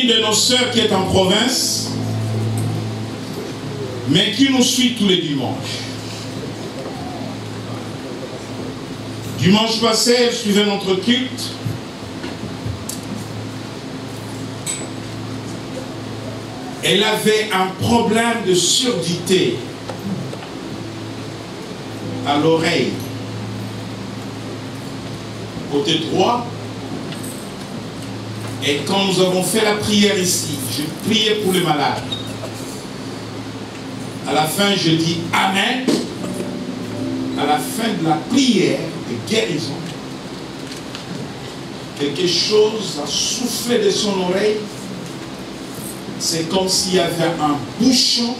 une de nos sœurs qui est en province, mais qui nous suit tous les dimanches. Dimanche passé, elle suivait notre culte. Elle avait un problème de surdité à l'oreille, côté droit. Et quand nous avons fait la prière ici, je priais pour les malades. À la fin, je dis Amen. À la fin de la prière de guérison, quelque chose a soufflé de son oreille. C'est comme s'il y avait un bouchon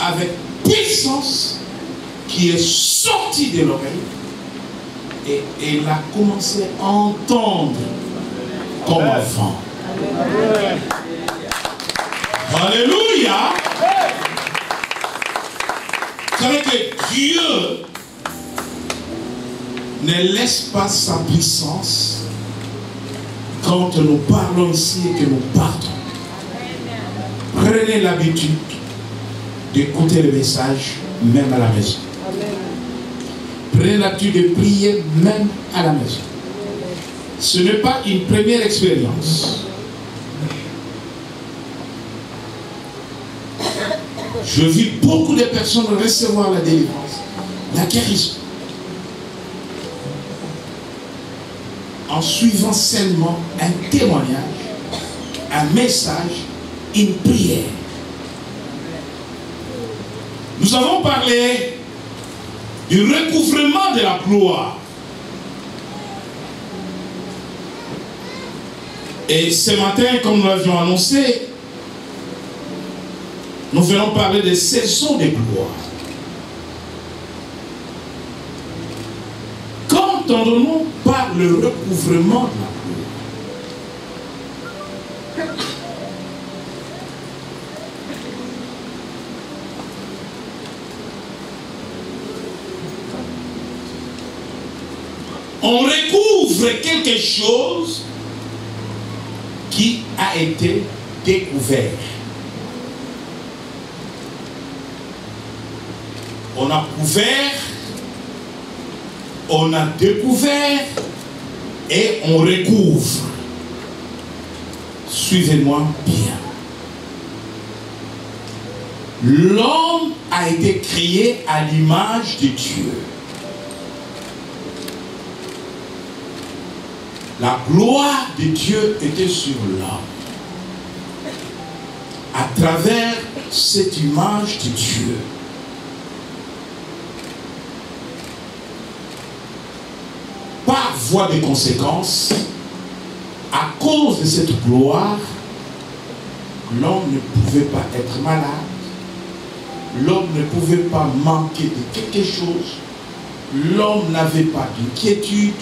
avec puissance qui est sorti de l'oreille. Et elle a commencé à entendre comme avant. Alléluia. Vous savez que Dieu ne laisse pas sa puissance quand nous parlons ici et que nous partons. Prenez l'habitude d'écouter le message même à la maison. Prenez l'habitude de prier même à la maison. Ce n'est pas une première expérience. Je vis beaucoup de personnes recevoir la délivrance, la guérison, en suivant seulement un témoignage, un message, une prière. Nous avons parlé du recouvrement de la gloire. Et ce matin, comme nous l'avions annoncé, nous venons parler des saisons de gloire. Qu'entendons-nous par le recouvrement de la gloire? On recouvre quelque chose qui a été découvert. On a couvert, on a découvert et on recouvre. Suivez-moi bien. L'homme a été créé à l'image de Dieu. La gloire de Dieu était sur l'homme. À travers cette image de Dieu, par voie de conséquence, à cause de cette gloire, l'homme ne pouvait pas être malade, l'homme ne pouvait pas manquer de quelque chose, l'homme n'avait pas d'inquiétude,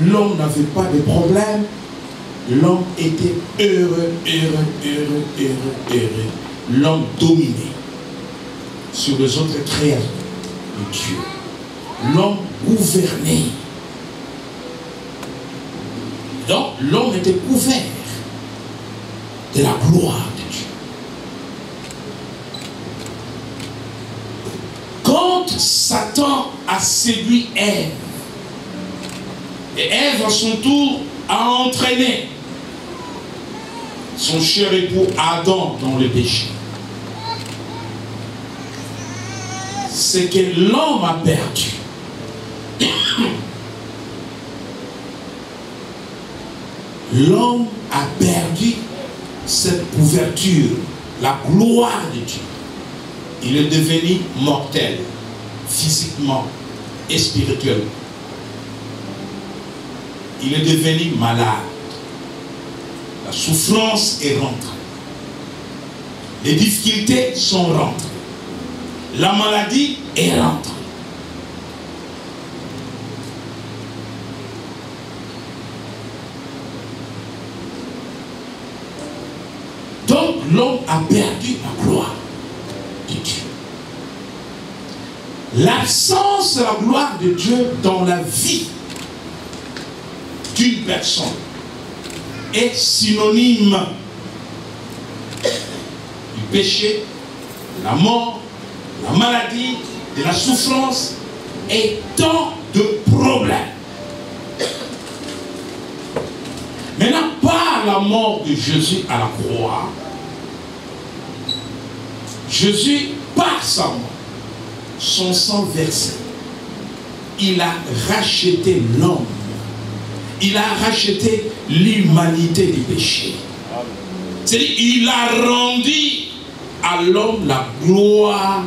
l'homme n'avait pas de problème, l'homme était heureux, heureux, heureux, heureux, heureux. L'homme dominait sur les autres créatures de Dieu. L'homme gouvernait. Donc l'homme était couvert de la gloire de Dieu. Quand Satan a séduit Ève, et Ève à son tour a entraîné son cher époux Adam dans le péché, c'est que l'homme a perdu. L'homme a perdu cette couverture, la gloire de Dieu. Il est devenu mortel, physiquement et spirituellement. Il est devenu malade. La souffrance est rentrée. Les difficultés sont rentrées. La maladie est rentrée. Donc l'homme a perdu la gloire de Dieu. L'absence de la gloire de Dieu dans la vie d'une personne est synonyme péché, de la mort, de la maladie, de la souffrance et tant de problèmes. Maintenant, par la mort de Jésus à la croix, Jésus, par sa mort, son sang versé, il a racheté l'homme. Il a racheté l'humanité du péché. C'est-à-dire, il a rendu à l'homme la gloire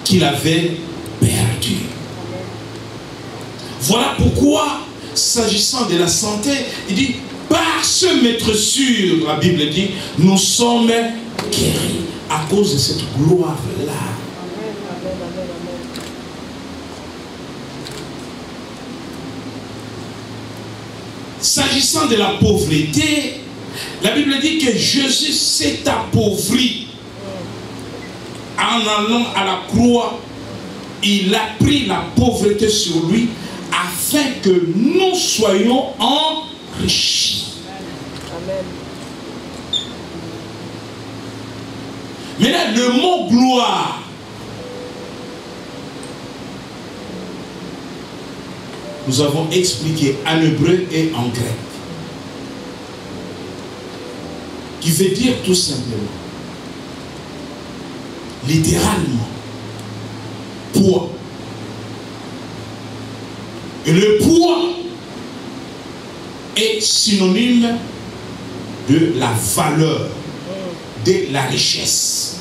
qu'il avait perdue. Voilà pourquoi, s'agissant de la santé, il dit, par ce maître sûr, la Bible dit, nous sommes guéris à cause de cette gloire-là. S'agissant de la pauvreté, la Bible dit que Jésus s'est appauvri. En allant à la croix, il a pris la pauvreté sur lui afin que nous soyons enrichis. Amen. Mais là, le mot gloire, nous avons expliqué en hébreu et en grec, qui veut dire tout simplement, littéralement, poids. Et le poids est synonyme de la valeur, de la richesse.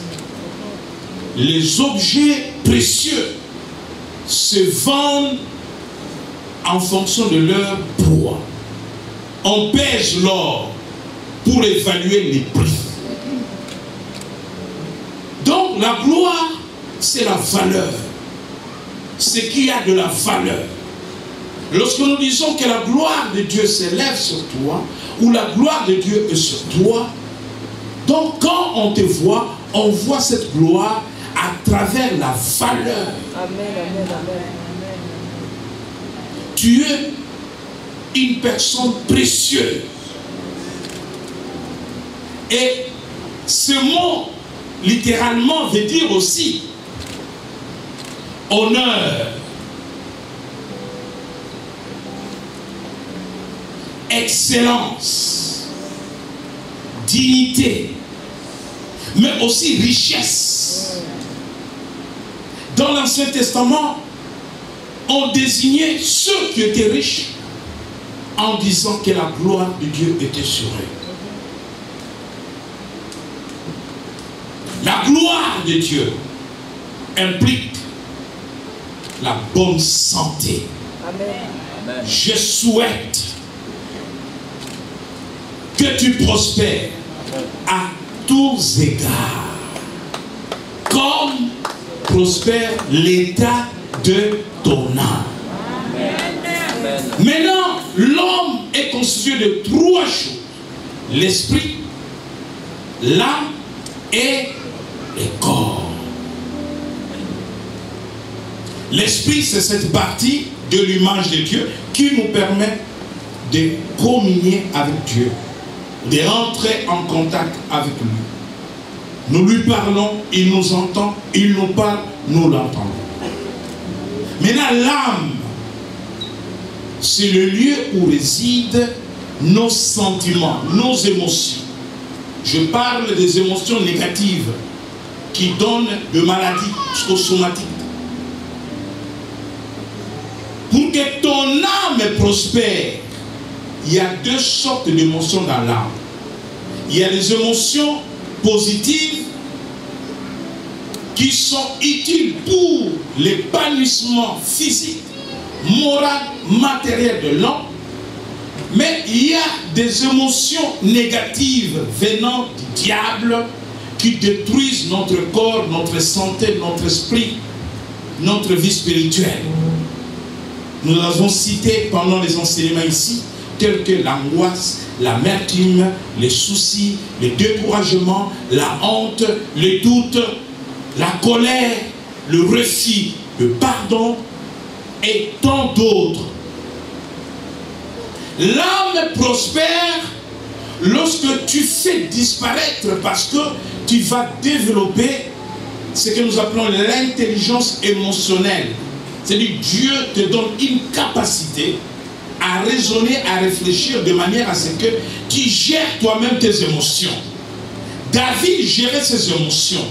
Les objets précieux se vendent en fonction de leur poids. On pèse l'or pour évaluer les prix. Donc la gloire, c'est la valeur. Ce qui a de la valeur. Lorsque nous disons que la gloire de Dieu s'élève sur toi, ou la gloire de Dieu est sur toi, donc quand on te voit, on voit cette gloire à travers la valeur. Amen, amen, amen. Tu es une personne précieuse. Et ce mot, littéralement, veut dire aussi honneur, excellence, dignité, mais aussi richesse. Dans l'Ancien Testament, on désignait ceux qui étaient riches en disant que la gloire de Dieu était sur eux. La gloire de Dieu implique la bonne santé. Amen. Je souhaite que tu prospères à tous égards, comme prospère l'état de ton âme. Amen. Maintenant, l'homme est constitué de trois choses: l'esprit, l'âme et le corps. L'esprit, c'est cette partie de l'image de Dieu qui nous permet de communier avec Dieu, de rentrer en contact avec lui. Nous lui parlons, il nous entend, il nous parle, nous l'entendons. Maintenant, l'âme, c'est le lieu où résident nos sentiments, nos émotions. Je parle des émotions négatives qui donnent de maladies psychosomatiques. Pour que ton âme prospère, il y a deux sortes d'émotions dans l'âme. Il y a les émotions positives qui sont utiles pour l'épanouissement physique, moral, matériel de l'homme. Mais il y a des émotions négatives venant du diable qui détruisent notre corps, notre santé, notre esprit, notre vie spirituelle. Nous l'avons cité pendant les enseignements ici, tels que l'angoisse, l'amertume, les soucis, le découragement, la honte, le doute, la colère, le refus, le pardon et tant d'autres. L'âme prospère lorsque tu fais disparaître, parce que tu vas développer ce que nous appelons l'intelligence émotionnelle. C'est-à-dire Dieu te donne une capacité à raisonner, à réfléchir de manière à ce que tu gères toi-même tes émotions. David gérait ses émotions.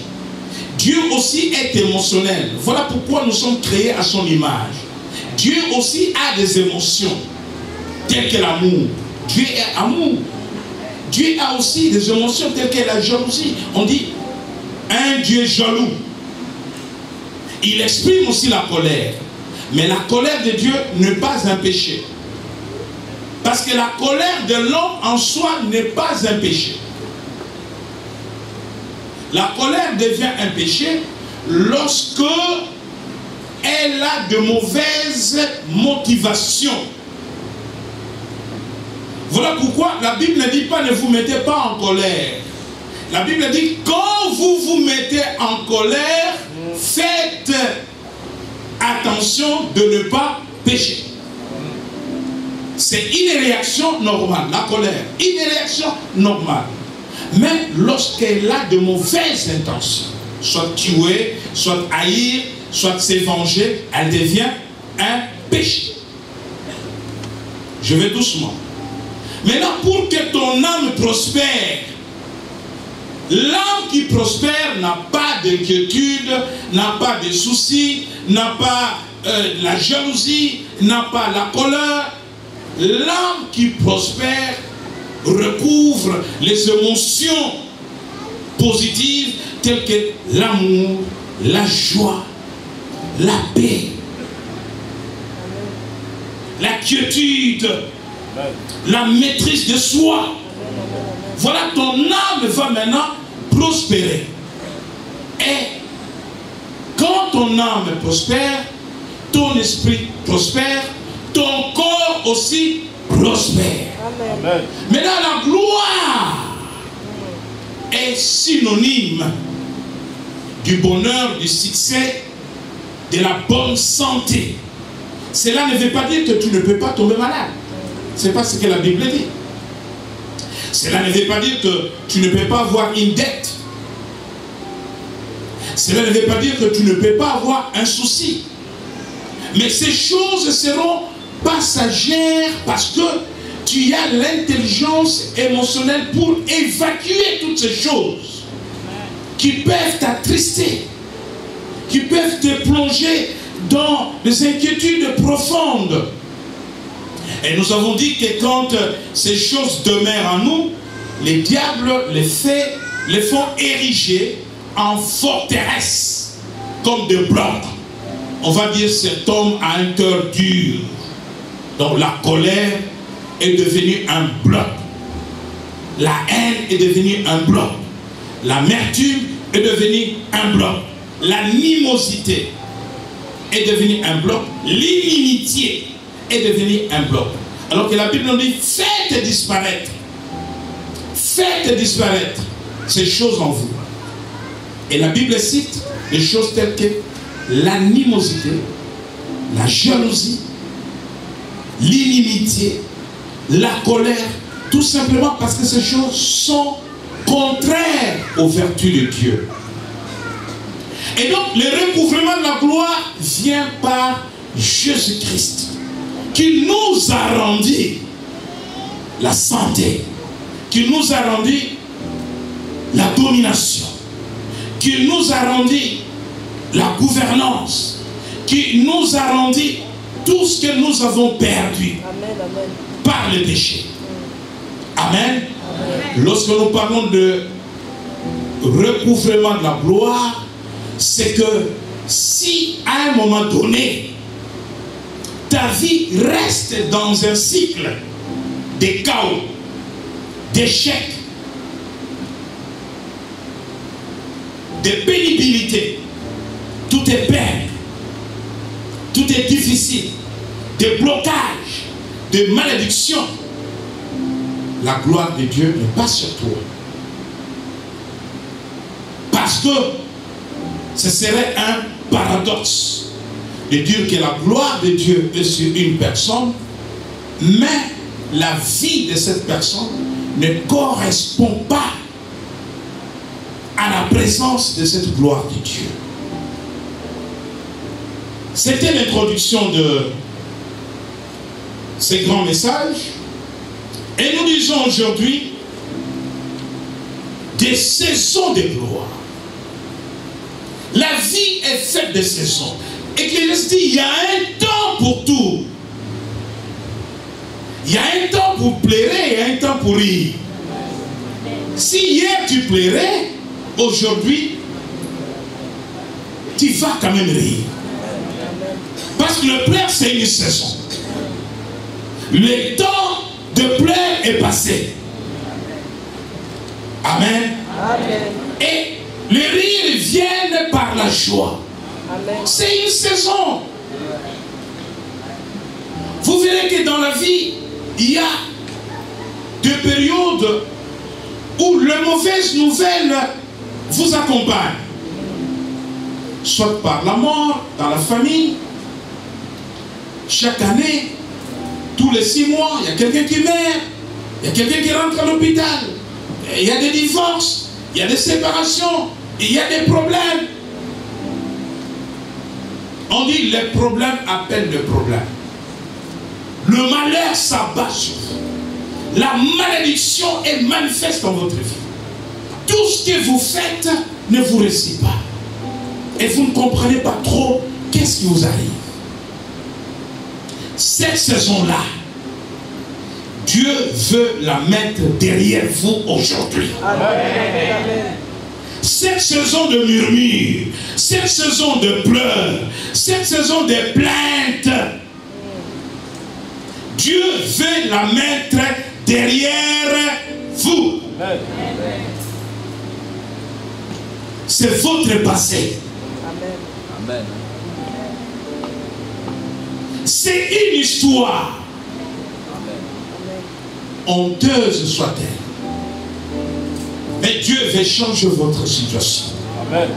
Dieu aussi est émotionnel. Voilà pourquoi nous sommes créés à son image. Dieu aussi a des émotions, telles que l'amour. Dieu est amour. Dieu a aussi des émotions telles que la jalousie. On dit, un Dieu jaloux. Il exprime aussi la colère. Mais la colère de Dieu n'est pas un péché. Parce que la colère de l'homme en soi n'est pas un péché. La colère devient un péché lorsque elle a de mauvaises motivations. Voilà pourquoi la Bible ne dit pas ne vous mettez pas en colère. La Bible dit quand vous vous mettez en colère, faites attention de ne pas pécher. C'est une réaction normale, la colère, une réaction normale. Mais lorsqu'elle a de mauvaises intentions, soit tuer, soit haïr, soit se venger, elle devient un péché. Je vais doucement. Maintenant, pour que ton âme prospère, l'âme qui prospère n'a pas d'inquiétude, n'a pas de soucis, n'a pas la jalousie, n'a pas la colère. L'âme qui prospère recouvre les émotions positives telles que l'amour, la joie, la paix, la quiétude, la maîtrise de soi. Voilà, ton âme va maintenant prospérer. Et quand ton âme prospère, ton esprit prospère, ton corps aussi prospère. Amen. Maintenant, la gloire est synonyme du bonheur, du succès, de la bonne santé. Cela ne veut pas dire que tu ne peux pas tomber malade. Ce n'est pas ce que la Bible dit. Cela ne veut pas dire que tu ne peux pas avoir une dette. Cela ne veut pas dire que tu ne peux pas avoir un souci. Mais ces choses seront passagères parce que tu as l'intelligence émotionnelle pour évacuer toutes ces choses qui peuvent t'attrister, qui peuvent te plonger dans des inquiétudes profondes. Et nous avons dit que quand ces choses demeurent en nous, les diables les font ériger en forteresse, comme des blocs. On va dire cet homme a un cœur dur. Donc la colère est devenue un bloc. La haine est devenue un bloc. L'amertume est devenue un bloc. L'animosité est devenue un bloc. L'inimitié est devenue un bloc. Alors que la Bible nous dit, faites disparaître ces choses en vous. Et la Bible cite des choses telles que l'animosité, la jalousie, l'inimitié, la colère, tout simplement parce que ces choses sont contraires aux vertus de Dieu. Et donc, le recouvrement de la gloire vient par Jésus-Christ, qui nous a rendu la santé, qui nous a rendu la domination, qui nous a rendu la gouvernance, qui nous a rendu tout ce que nous avons perdu par le péché. Amen. Amen. Lorsque nous parlons de recouvrement de la gloire, c'est que si à un moment donné, ta vie reste dans un cycle de chaos, d'échecs, de pénibilité, tout est peine, tout est difficile, de blocage, de malédiction, la gloire de Dieu n'est pas sur toi. Parce que ce serait un paradoxe de dire que la gloire de Dieu est sur une personne, mais la vie de cette personne ne correspond pas à la présence de cette gloire de Dieu. C'était l'introduction de ces grands messages. Et nous disons aujourd'hui des saisons de gloire. La vie est faite de saisons. Ecclésiaste dit, il y a un temps pour tout. Il y a un temps pour pleurer et un temps pour rire. Si hier tu pleurais, aujourd'hui, tu vas quand même rire. Parce que le pleur, c'est une saison. Le temps de pleurer est passé. Amen. Amen. Et les rires viennent par la joie. C'est une saison. Vous verrez que dans la vie, il y a des périodes où les mauvaises nouvelles vous accompagnent. Soit par la mort, dans la famille. Chaque année, tous les 6 mois, il y a quelqu'un qui meurt. Il y a quelqu'un qui rentre à l'hôpital. Il y a des divorces. Il y a des séparations. Il y a des problèmes. On dit les problèmes appellent le problème. Le malheur s'abat sur vous. La malédiction est manifeste dans votre vie. Tout ce que vous faites ne vous réussit pas. Et vous ne comprenez pas trop qu'est-ce qui vous arrive. Cette saison-là, Dieu veut la mettre derrière vous aujourd'hui. Cette saison de murmures, cette saison de pleurs, cette saison de plaintes, Dieu veut la mettre derrière vous. C'est votre passé. Amen. C'est une histoire. Honteuse soit-elle. Mais Dieu veut changer votre situation. Amen.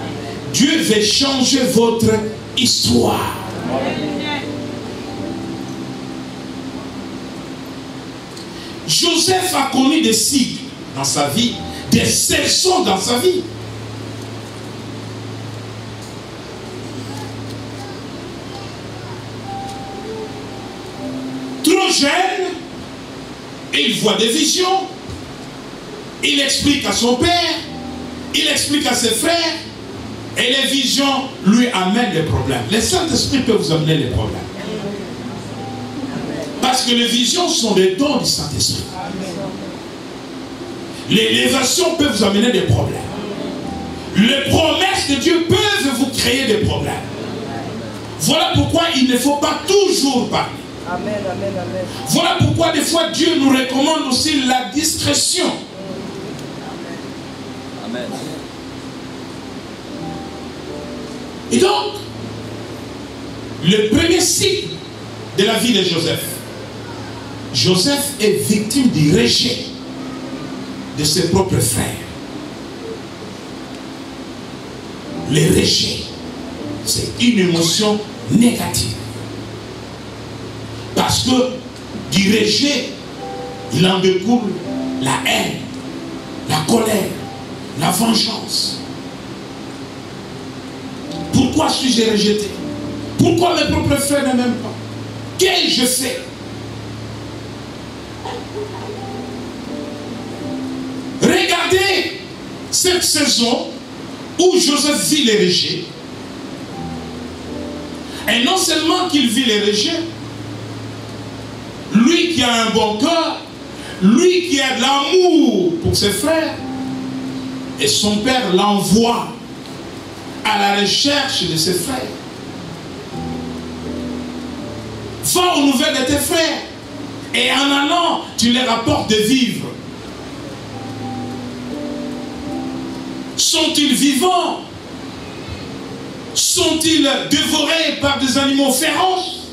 Dieu veut changer votre histoire. Amen. Joseph a connu des cycles dans sa vie, des saisons dans sa vie. Trop jeune, il voit des visions, il explique à son père, il explique à ses frères, et les visions lui amènent des problèmes. Le Saint-Esprit peut vous amener des problèmes. Parce que les visions sont des dons du Saint-Esprit. L'élévation peut vous amener des problèmes. Les promesses de Dieu peuvent vous créer des problèmes. Voilà pourquoi il ne faut pas toujours parler. Amen, amen, amen. Voilà pourquoi des fois Dieu nous recommande aussi la discrétion. Amen. Et donc, le premier cycle de la vie de Joseph. Joseph est victime du rejet de ses propres frères. Le rejet, c'est une émotion négative. Parce que du rejet, il en découle la haine, la colère, la vengeance. Pourquoi suis-je rejeté? Pourquoi mes propres frères ne m'aiment pas? Qu'ai-je fait? Regardez cette saison où Joseph vit les rejets. Et non seulement qu'il vit les rejets, lui qui a un bon cœur, lui qui a de l'amour pour ses frères, et son père l'envoie à la recherche de ses frères. Va aux nouvelles de tes frères, et en allant, tu les rapportes de vivres. Sont-ils vivants? Sont-ils dévorés par des animaux féroces?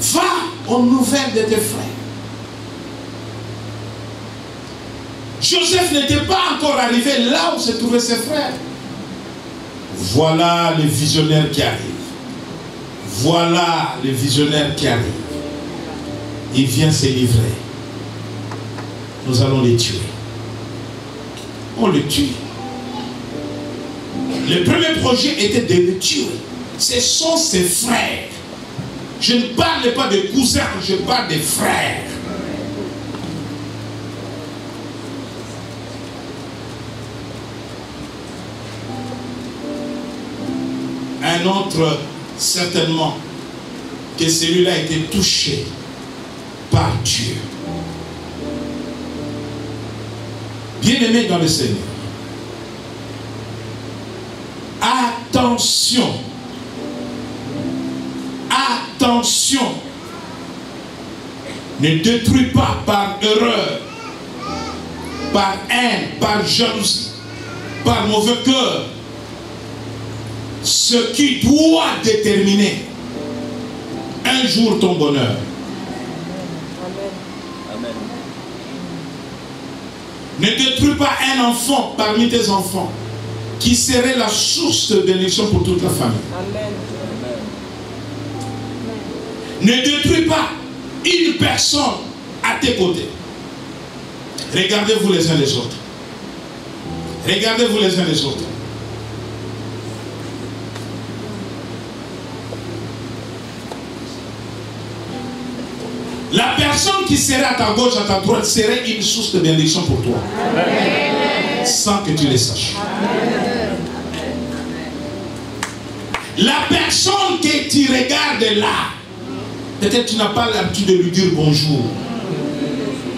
Va aux nouvelles de tes frères. Joseph n'était pas encore arrivé là où se trouvaient ses frères. Voilà les visionnaires qui arrivent. Voilà les visionnaires qui arrivent. Il vient se livrer. nous allons les tuer. On les tue. Le premier projet était de les tuer. Ce sont ses frères. Je ne parle pas de cousins, je parle des frères. Un autre, certainement, que celui-là a été touché par Dieu. Bien-aimé dans le Seigneur, attention, attention, ne détruis pas par erreur, par haine, par jalousie, par mauvais cœur, ce qui doit déterminer un jour ton bonheur. Amen. Ne détruis pas un enfant parmi tes enfants qui serait la source de bénédiction pour toute la famille. Amen. Ne détruis pas une personne à tes côtés. Regardez-vous les uns les autres. Regardez-vous les uns les autres. La personne qui serait à ta gauche, à ta droite, serait une source de bénédiction pour toi. Amen. Sans que tu le saches. Amen. La personne que tu regardes là, peut-être tu n'as pas l'habitude de lui dire bonjour,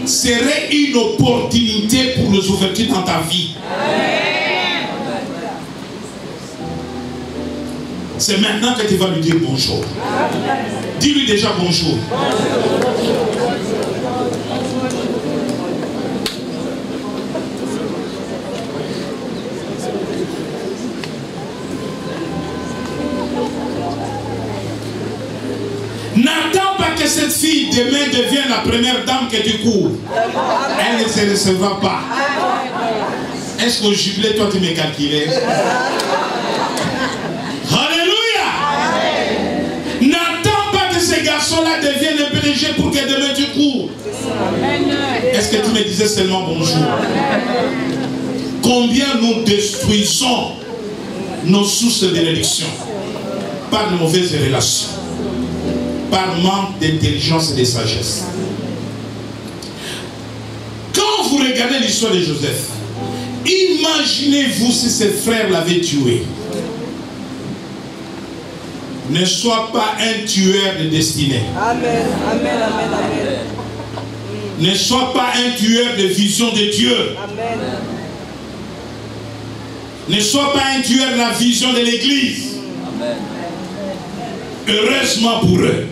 serait une opportunité pour les ouvertures dans ta vie. C'est maintenant que tu vas lui dire bonjour. Dis-lui déjà bonjour. N'attends pas que cette fille demain devienne la première dame que tu cours. Elle ne se recevra pas. Est-ce qu'au jubilé, toi tu me calculais? Alléluia! N'attends pas que ces garçons-là deviennent un PDG pour que demain tu cours. Est-ce que tu me disais seulement bonjour? Combien nous détruisons nos sources de bénédiction par de mauvaises relations, par manque d'intelligence et de sagesse. Quand vous regardez l'histoire de Joseph, imaginez-vous si ses frères l'avaient tué. Ne sois pas un tueur de destinée. Amen. Amen. Amen. Amen. Ne sois pas un tueur de vision de Dieu. Amen. Ne sois pas un tueur de la vision de l'Église. Amen. Heureusement pour eux,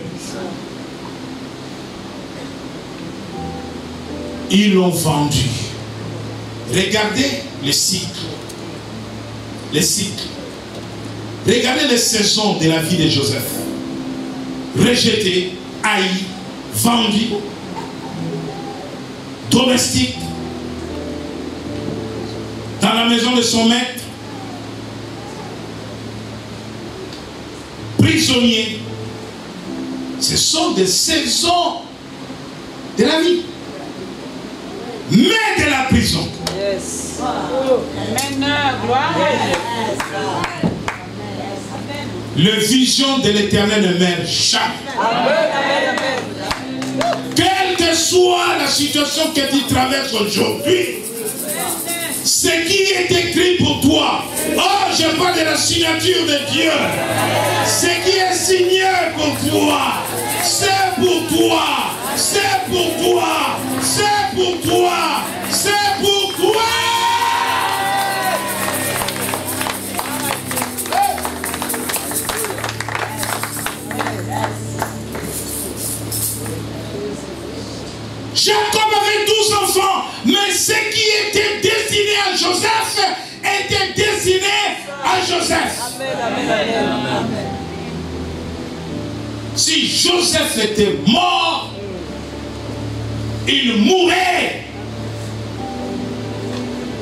ils l'ont vendu. Regardez les cycles. Les cycles. Regardez les saisons de la vie de Joseph. Rejeté, haï, vendu, domestique, dans la maison de son maître, prisonnier. Ce sont des saisons de la vie. Mais de la prison. Yes. Amen. Gloire. Le vision de l'Éternel ne meurt jamais. Amen. Amen. Amen. Quelle que soit la situation que tu traverses aujourd'hui, ce qui est écrit pour toi, oh, je parle de la signature de Dieu. Ce qui est signé pour toi, c'est pour toi, c'est pour toi, c'est pour toi, c'est pour toi. Jacob avait 12 enfants, mais ce qui était destiné à Joseph était destiné à Joseph. Amen. Amen. Amen. Si Joseph était mort, il mourait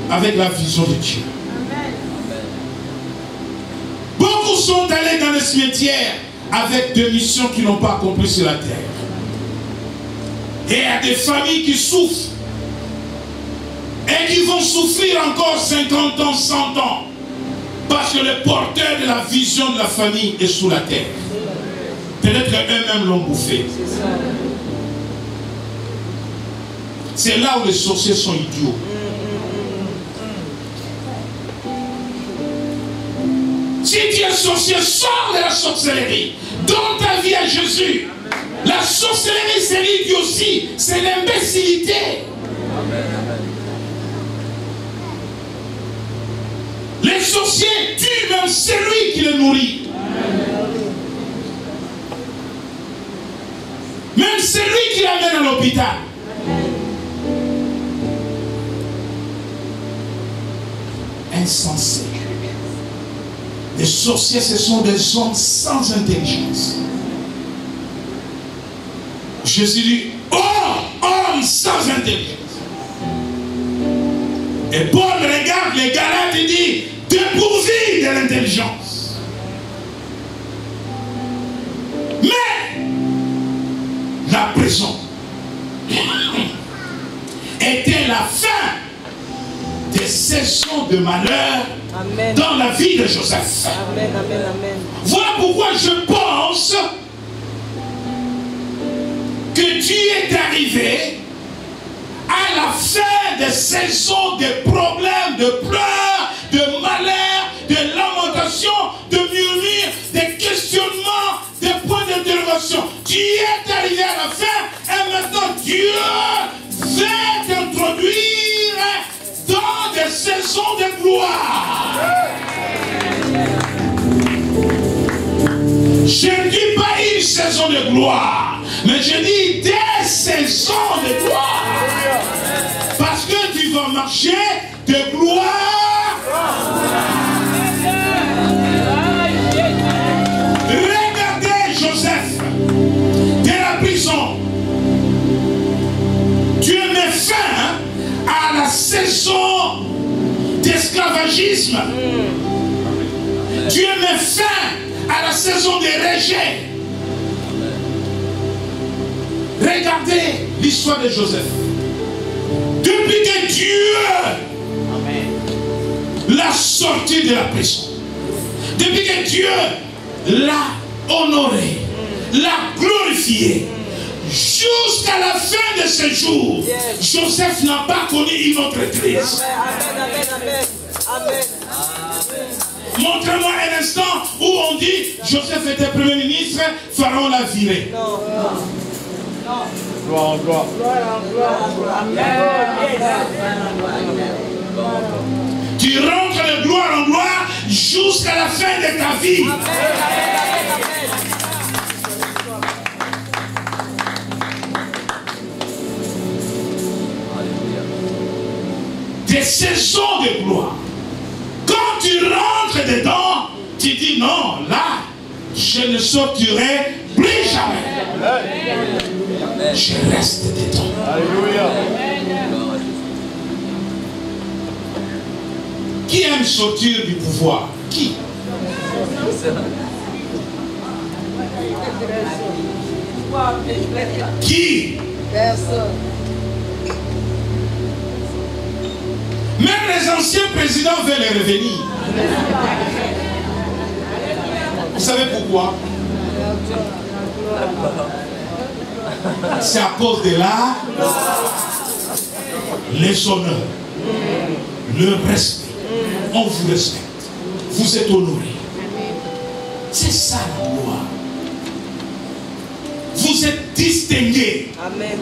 avec la vision de Dieu. Beaucoup sont allés dans les cimetières avec des missions qu'ils n'ont pas accomplies sur la terre. Et il y a des familles qui souffrent et qui vont souffrir encore 50 ans, 100 ans. Parce que le porteur de la vision de la famille est sous la terre. Peut-être qu'eux-mêmes l'ont bouffé. C'est là où les sorciers sont idiots. Si tu es sorcier, sors de la sorcellerie. Donne ta vie à Jésus. La sorcellerie, c'est l'idiotie. C'est l'imbécilité. Les sorciers tuent même celui qui les nourrit. Même celui qui l'amène à l'hôpital. Insensé. Les sorciers, ce sont des hommes sans intelligence. Jésus dit, oh, homme sans intelligence. Et Paul regarde les Galates et dit, dépourvu de l'intelligence. Mais la prison était la fin des saisons de malheur. Amen. Dans la vie de Joseph. Amen, amen, amen. Voilà pourquoi je pense que Dieu est arrivé à la fin des saisons de problèmes, de pleurs, de malheurs, de lamentations, de murmures, de questionnements, de points d'interrogation. Dieu est arrivé à la fin et maintenant Dieu veut t'introduire dans des saisons de gloire. Je ne dis pas une saison de gloire, mais je dis des saisons de gloire. Parce que tu vas marcher de gloire. Regardez Joseph de la prison. Dieu met fin à la saison d'esclavagisme. Dieu met fin à la saison des rejets. Regardez l'histoire de Joseph. Depuis que Dieu l'a sorti de la prison, depuis que Dieu l'a honoré, l'a glorifié, jusqu'à la fin de ses jours, Joseph n'a pas connu une autre crise. Amen, amen, amen, amen. Montrez-moi un instant où on dit Joseph était premier ministre, Pharaon l'a viré. Non, non. Gloire en gloire. Tu rentres de gloire en gloire jusqu'à la fin de ta vie. Des saisons de gloire. Quand tu rentres dedans, tu dis non, là, je ne sortirai plus jamais. Je reste dedans. Alléluia. Qui aime sortir du pouvoir? Qui? Qui? Personne. Même les anciens présidents veulent revenir. Vous savez pourquoi? C'est à cause de là les honneurs, le respect. On vous respecte. Vous êtes honoré. C'est ça la gloire. Vous êtes distingués. Amen.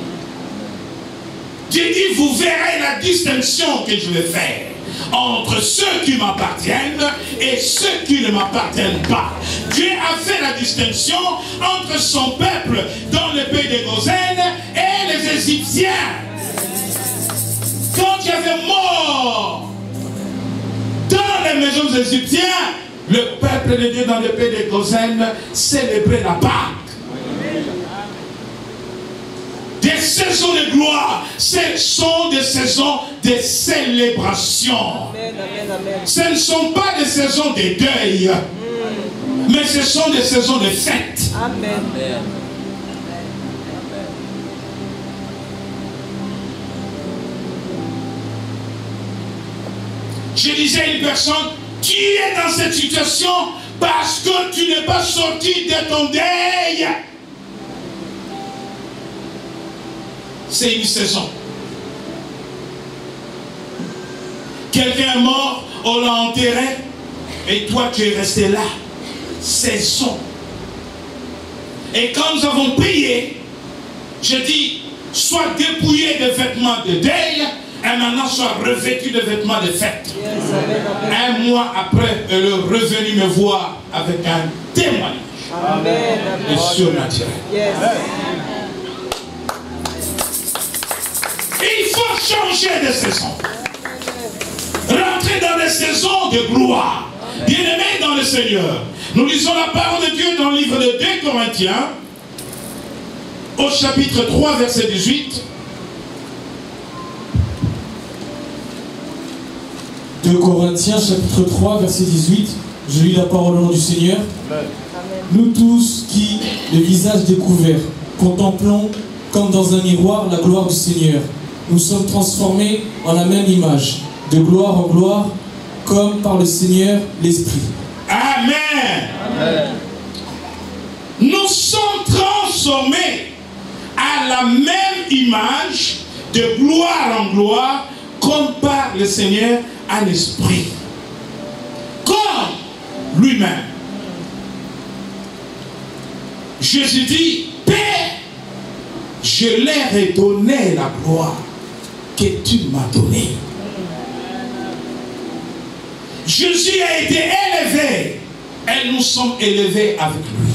Dieu dit, vous verrez la distinction que je vais faire entre ceux qui m'appartiennent et ceux qui ne m'appartiennent pas. Dieu a fait la distinction entre son peuple dans le pays de Goshen et les Égyptiens. Quand il y avait mort dans les maisons des Égyptiens, le peuple de Dieu dans le pays de Goshen célébrait la Pâque. Des saisons de gloire, ce sont des saisons de célébration. Amen, amen, amen. Ce ne sont pas des saisons de deuil, mais ce sont des saisons de fête. Amen. Je disais à une personne, tu es dans cette situation parce que tu n'es pas sorti de ton deuil. C'est une saison. Quelqu'un est mort, on l'a enterré, et toi tu es resté là. Saison. Et quand nous avons prié, je dis, sois dépouillé de vêtements de deuil, et maintenant sois revêtu de vêtements de fête. Yes, amen, amen. Un mois après, elle est revenue me voir avec un témoignage. Amen, Et amen. surnaturel. Yes. Il faut changer de saison. Rentrer dans des saisons de gloire. Bien-aimés dans le Seigneur. Nous lisons la parole de Dieu dans le livre de 2 Corinthiens, au chapitre 3, verset 18. 2 Corinthiens, chapitre 3, verset 18. Je lis la parole au nom du Seigneur. Amen. Nous tous qui, le visage découvert, contemplons comme dans un miroir la gloire du Seigneur, nous sommes transformés en la même image, de gloire en gloire, comme par le Seigneur l'Esprit. Amen. Amen. Nous sommes transformés à la même image, de gloire en gloire, comme par le Seigneur à l'Esprit. Comme lui-même. Jésus dit, Père, je leur ai donné la gloire que tu m'as donnée. Jésus a été élevé et nous sommes élevés avec lui.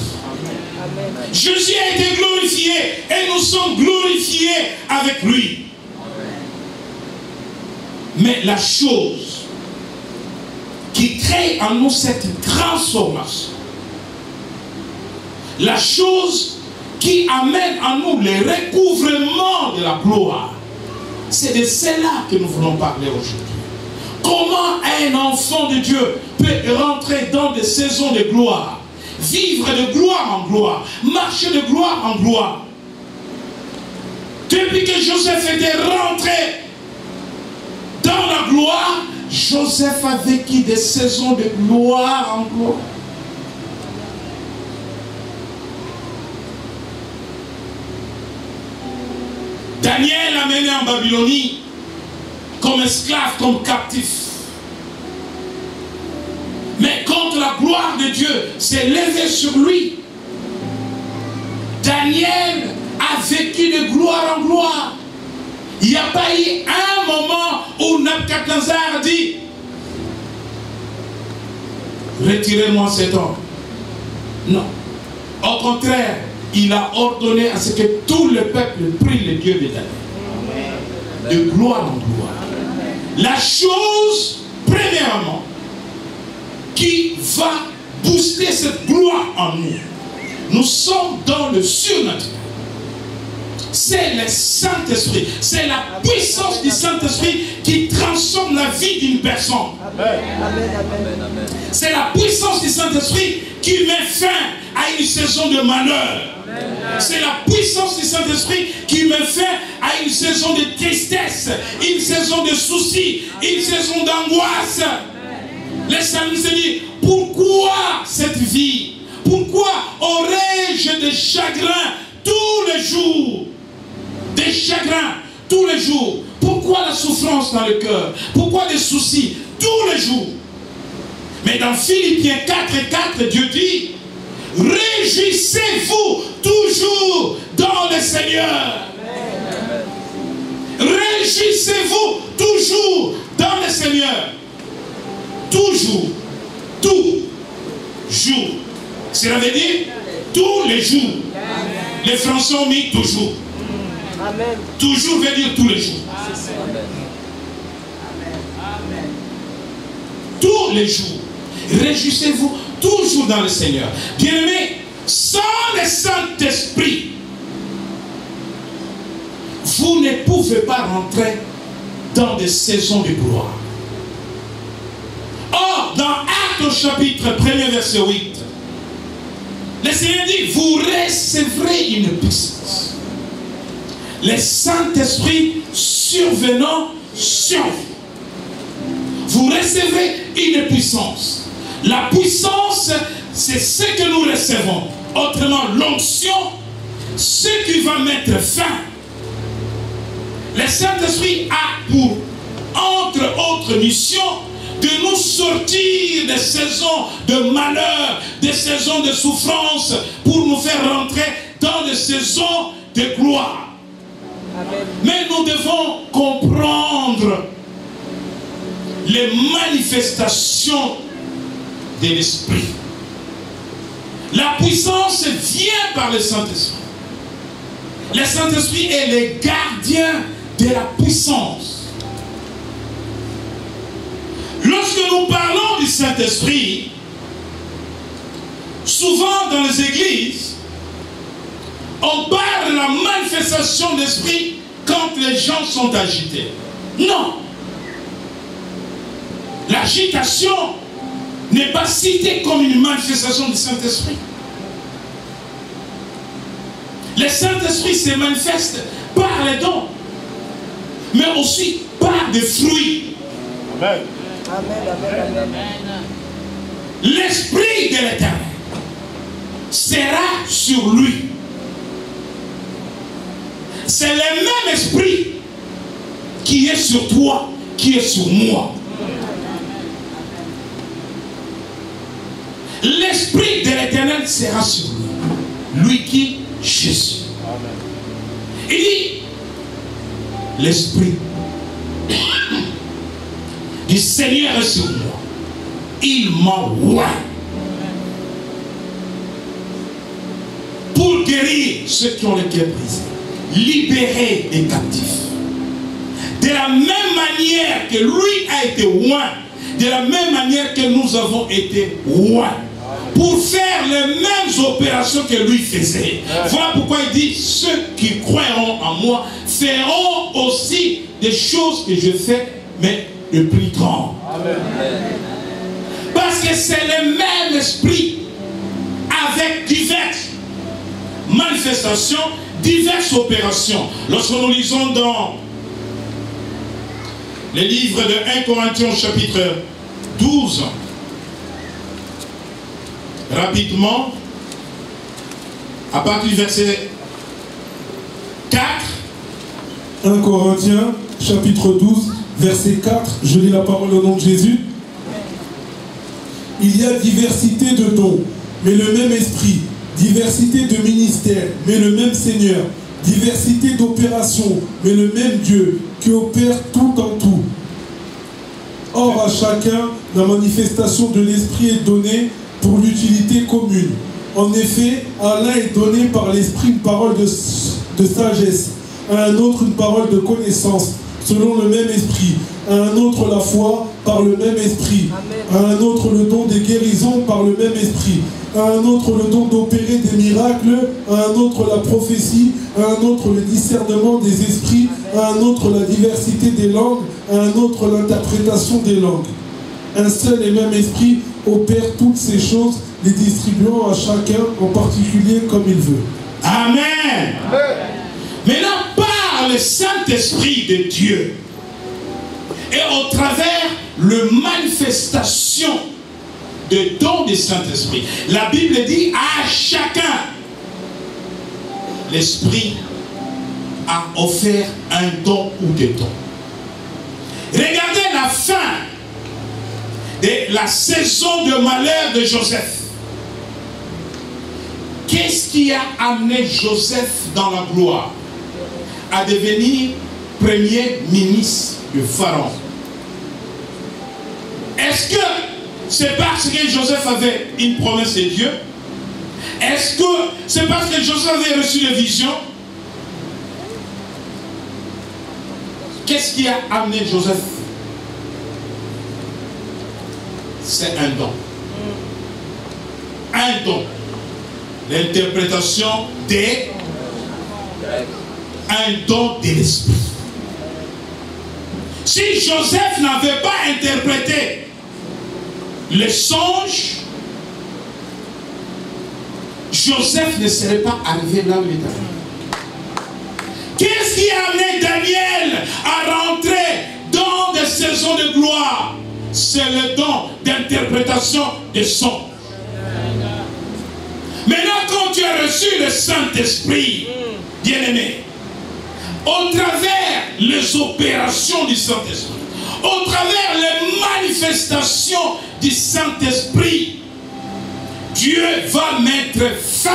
Amen. Jésus a été glorifié et nous sommes glorifiés avec lui. Mais la chose qui crée en nous cette transformation, la chose qui amène en nous le recouvrement de la gloire, c'est de cela que nous voulons parler aujourd'hui. Comment un enfant de Dieu peut rentrer dans des saisons de gloire, vivre de gloire en gloire, marcher de gloire en gloire. Depuis que Joseph était rentré dans la gloire, Joseph a vécu des saisons de gloire en gloire. Daniel a mené en Babylonie comme esclave, comme captif. Mais quand la gloire de Dieu s'est levée sur lui, Daniel a vécu de gloire en gloire. Il n'y a pas eu un moment où Nebuchadnezzar a dit, retirez-moi cet homme. Non. Au contraire, il a ordonné à ce que tout le peuple prie le Dieu de Daniel. De gloire en gloire. La chose, premièrement, qui va booster cette gloire en nous, nous sommes dans le surnaturel. C'est le Saint-Esprit. C'est la puissance du Saint-Esprit qui transforme la vie d'une personne. Amen. Amen. Amen. C'est la puissance du Saint-Esprit qui met fin à une saison de malheur. C'est la puissance du Saint-Esprit qui met fin à une saison de tristesse, une saison de soucis, une saison d'angoisse. Le psalmiste dit, pourquoi cette vie? Pourquoi aurais-je des chagrins tous les jours? Des chagrins tous les jours. Pourquoi la souffrance dans le cœur? Pourquoi des soucis tous les jours? Mais dans Philippiens 4:4, Dieu dit, réjouissez-vous toujours dans le Seigneur. Réjouissez-vous toujours dans le Seigneur. Toujours. Tout jour. Cela veut dire tous les jours. Les Français ont mis toujours. Amen. Toujours veut dire tous les jours. Tous les jours. Réjouissez-vous toujours dans le Seigneur. Bien-aimés, sans le Saint-Esprit, vous ne pouvez pas rentrer dans des saisons de gloire. Or, dans Actes au chapitre 1er, verset 8, le Seigneur dit, vous recevrez une puissance. Le Saint-Esprit survenant sur vous. vous recevez une puissance. La puissance, c'est ce que nous recevons. Autrement, l'onction, ce qui va mettre fin. Le Saint-Esprit a pour, entre autres missions, de nous sortir des saisons de malheur, des saisons de souffrance, pour nous faire rentrer dans des saisons de gloire. Amen. Mais nous devons comprendre les manifestations de l'Esprit. La puissance vient par le Saint-Esprit. Le Saint-Esprit est le gardien de la puissance. Lorsque nous parlons du Saint-Esprit, souvent dans les églises, on parle de la manifestation de l'Esprit quand les gens sont agités. Non. L'agitation n'est pas citée comme une manifestation du Saint-Esprit. Le Saint-Esprit se manifeste par les dons, mais aussi par des fruits. Amen. Amen, amen, amen. L'Esprit de l'Éternel sera sur lui. C'est le même Esprit qui est sur toi, qui est sur moi. L'Esprit de l'Éternel sera sur lui. Lui qui? Jésus. Il dit, l'Esprit du Seigneur est sur moi. Il m'envoie pour guérir ceux qui ont le cœur brisé, libérer les captifs. De la même manière que lui a été oint, de la même manière que nous avons été oints, pour faire les mêmes opérations que lui faisait. Voilà pourquoi il dit, ceux qui croiront en moi feront aussi des choses que je fais, mais de plus grandes. Parce que c'est le même esprit avec diverses manifestations, diverses opérations. Lorsque nous lisons dans le livre de 1 Corinthiens chapitre 12, rapidement, à partir du verset 4. 1 Corinthiens chapitre 12, verset 4, je lis la parole au nom de Jésus. Il y a diversité de dons, mais le même esprit, diversité de ministères, mais le même Seigneur, diversité d'opérations, mais le même Dieu qui opère tout en tout. Or à chacun, la manifestation de l'esprit est donnée pour l'utilité commune. En effet, à l'un est donné par l'esprit une parole de sagesse, à un autre une parole de connaissance, selon le même esprit, à un autre la foi par le même esprit, à un autre le don des guérisons par le même esprit, à un autre le don d'opérer des miracles, à un autre la prophétie, à un autre le discernement des esprits, à un autre la diversité des langues, à un autre l'interprétation des langues. Un seul et même esprit opère toutes ces choses, les distribuant à chacun en particulier comme il veut. Amen. Maintenant, par le Saint-Esprit de Dieu et au travers la manifestation de dons du Saint-Esprit, la Bible dit à chacun, l'Esprit a offert un don ou des dons. Regardez la fin de la saison de malheur de Joseph. Qu'est-ce qui a amené Joseph dans la gloire? À devenir premier ministre du Pharaon. Est-ce que c'est parce que Joseph avait une promesse de Dieu? Est-ce que c'est parce que Joseph avait reçu les visions? Qu'est-ce qui a amené Joseph? C'est un don. Un don. L'interprétation des... un don de l'esprit. Si Joseph n'avait pas interprété les songes, Joseph ne serait pas arrivé là où il est arrivé. Qu'est-ce qui a amené Daniel à rentrer dans des saisons de gloire? c'est le don d'interprétation des songes. Maintenant, quand tu as reçu le Saint-Esprit, bien-aimé, au travers les opérations du Saint-Esprit, au travers les manifestations du Saint-Esprit, Dieu va mettre fin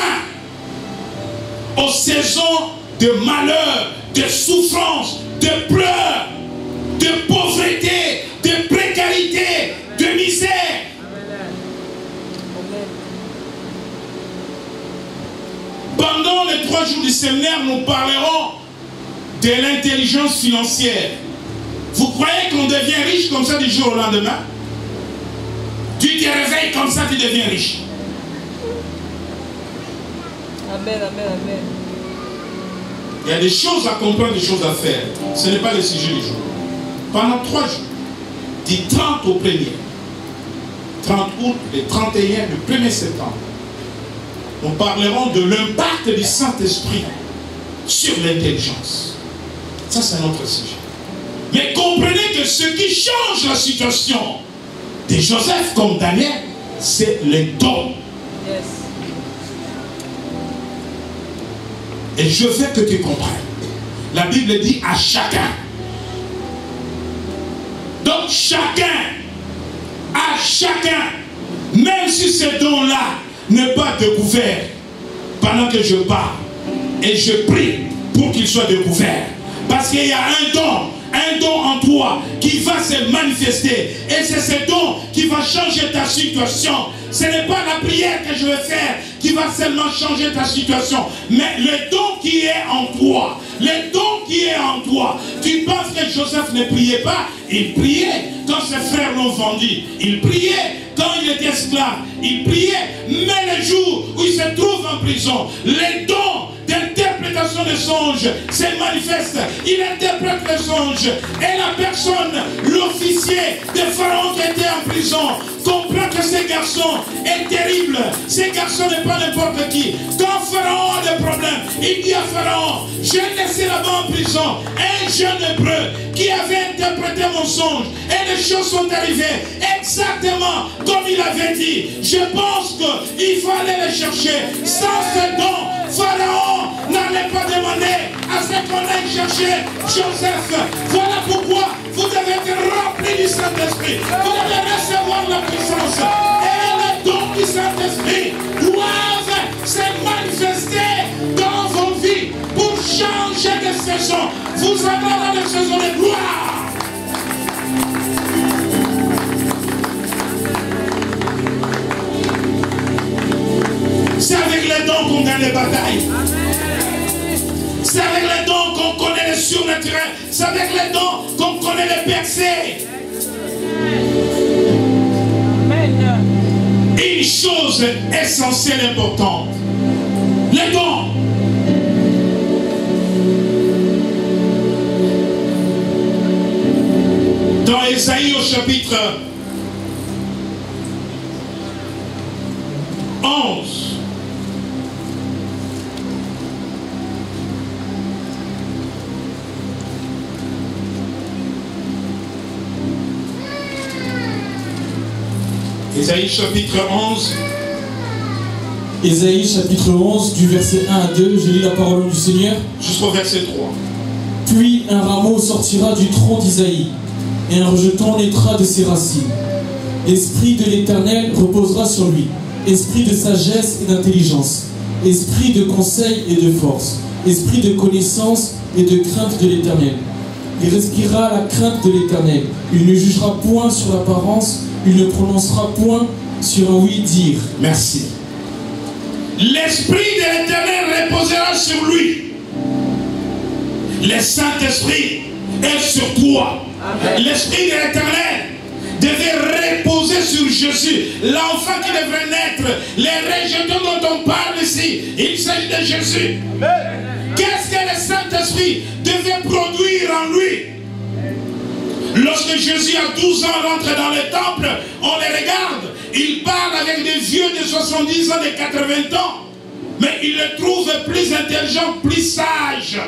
aux saisons de malheur, de souffrance, de pleurs, de pauvreté, de précarité, de misère. Pendant les 3 jours du séminaire, nous parlerons de l'intelligence financière. Vous croyez qu'on devient riche comme ça du jour au lendemain? Tu te réveilles comme ça, tu deviens riche. Amen, amen, amen. Il y a des choses à comprendre, des choses à faire. Ce n'est pas le sujet du jour. Pendant 3 jours, du 30 au 1er, 30 août, le 31, le 1er septembre, nous parlerons de l'impact du Saint-Esprit sur l'intelligence. Ça, c'est notre sujet. Mais comprenez que ce qui change la situation de Joseph comme Daniel, c'est le don. Yes. Et je veux que tu comprennes. La Bible dit à chacun. Donc chacun, à chacun, même si ce don-là n'est pas découvert, pendant que je parle, et je prie pour qu'il soit découvert. Parce qu'il y a un don en toi qui va se manifester. Et c'est ce don qui va changer ta situation. Ce n'est pas la prière que je vais faire qui va seulement changer ta situation, mais le don qui est en toi. Le don qui est en toi. Tu penses que Joseph ne priait pas? Il priait quand ses frères l'ont vendu. Il priait quand il était esclave. Il priait. Mais le jour où il se trouve en prison, le don d'interprétation des songes se manifeste. Il interprète les songes. Et la personne, l'officier de Pharaon qui était en prison, comprend que ce garçon est terrible. Ce garçon n'est pas n'importe qui. Quand Pharaon a des problèmes, il dit à Pharaon, j'ai laissé là-bas en prison un jeune hébreu qui avait interprété mon songe. Et les choses sont arrivées exactement comme il avait dit. Je pense qu'il faut aller les chercher. Sans ce don, Pharaon n'allait pas demander à ce qu'on aille chercher Joseph. Voilà pourquoi vous devez être remplis du Saint-Esprit. Vous devez recevoir la puissance. Et les dons du Saint-Esprit doivent se manifester dans vos vies pour changer de saison. Vous avez dans les saisons de gloire. C'est avec les dons qu'on gagne les batailles. C'est avec les dons qu'on connaît le surnaturel. C'est avec les dons qu'on connaît les percées. Une chose essentielle, importante. Les dons. Dans Ésaïe au chapitre 11. Ésaïe chapitre 11. Ésaïe chapitre 11 du verset 1 à 2, je lis la parole du Seigneur. Jusqu'au verset 3. Puis un rameau sortira du tronc d'Isaïe, et un rejeton naîtra de ses racines. L'esprit de l'Éternel reposera sur lui, esprit de sagesse et d'intelligence, esprit de conseil et de force, esprit de connaissance et de crainte de l'Éternel. Il respirera la crainte de l'Éternel. Il ne jugera point sur l'apparence, il ne prononcera point sur un oui-dire. Merci. L'Esprit de l'Éternel reposera sur lui. Le Saint-Esprit est sur toi. L'Esprit de l'Éternel devait reposer sur Jésus, l'enfant qui devrait naître. Les rejetons dont on parle ici, il s'agit de Jésus. Qu'est-ce que le Saint-Esprit devait produire en lui? Lorsque Jésus a 12 ans rentre dans le temple, on les regarde, il parle avec des vieux de 70 ans, de 80 ans, mais il le trouve plus intelligent, plus sage.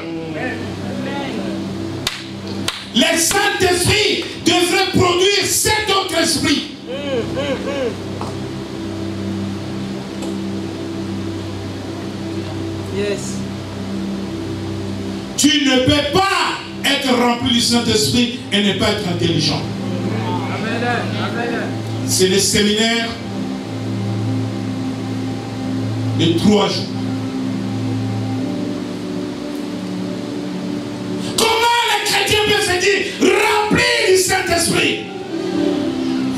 Le Saint-Esprit devrait produire cet autre esprit. Yes. Tu ne peux pas être rempli du Saint-Esprit et ne pas être intelligent. C'est le séminaire de 3 jours. Comment les chrétiens peuvent se dire remplis du Saint-Esprit?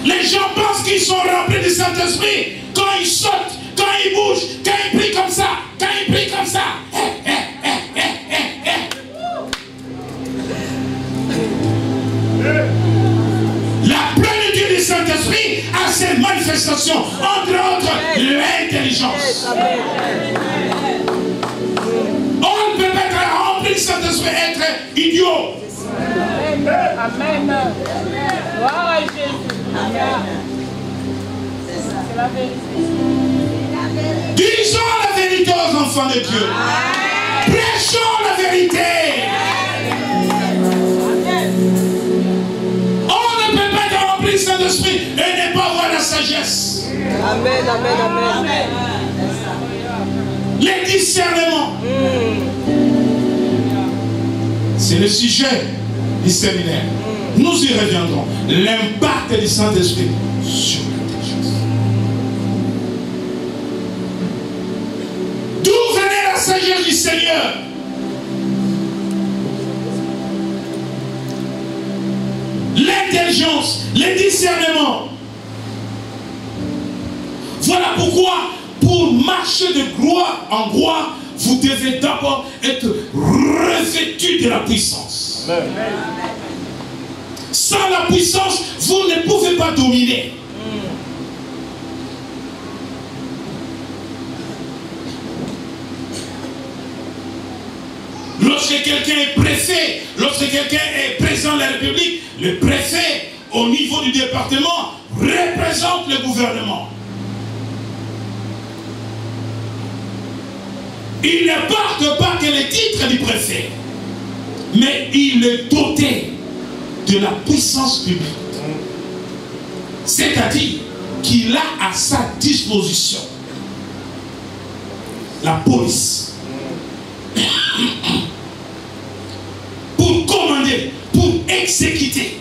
Les gens pensent qu'ils sont remplis du Saint-Esprit quand ils sautent, quand ils bougent, quand ils prient comme ça, quand ils prient comme ça. La plénitude du Saint-Esprit a ses manifestations, entre autres l'intelligence. On ne peut pas être rempli du Saint-Esprit et être idiot. Amen. Gloire à Jésus. C'est la vérité. Disons la vérité aux enfants de Dieu. Prêchons la vérité. On ne peut pas être rempli du Saint-Esprit et ne pas avoir la sagesse. Amen, amen, amen. Les discernements. C'est le sujet du séminaire. Nous y reviendrons. L'impact du Saint-Esprit sur l'intelligence. D'où venait la sagesse du Seigneur? L'intelligence, les discernements. Voilà pourquoi, pour marcher de gloire en gloire, vous devez d'abord être revêtu de la puissance. Amen. Sans la puissance, vous ne pouvez pas dominer. Lorsque quelqu'un est préfet, lorsque quelqu'un est président de la République, le préfet, au niveau du département, représente le gouvernement. Il ne porte pas que le titre du préfet, mais il est doté de la puissance publique. C'est-à-dire qu'il a à sa disposition la police pour commander, pour exécuter.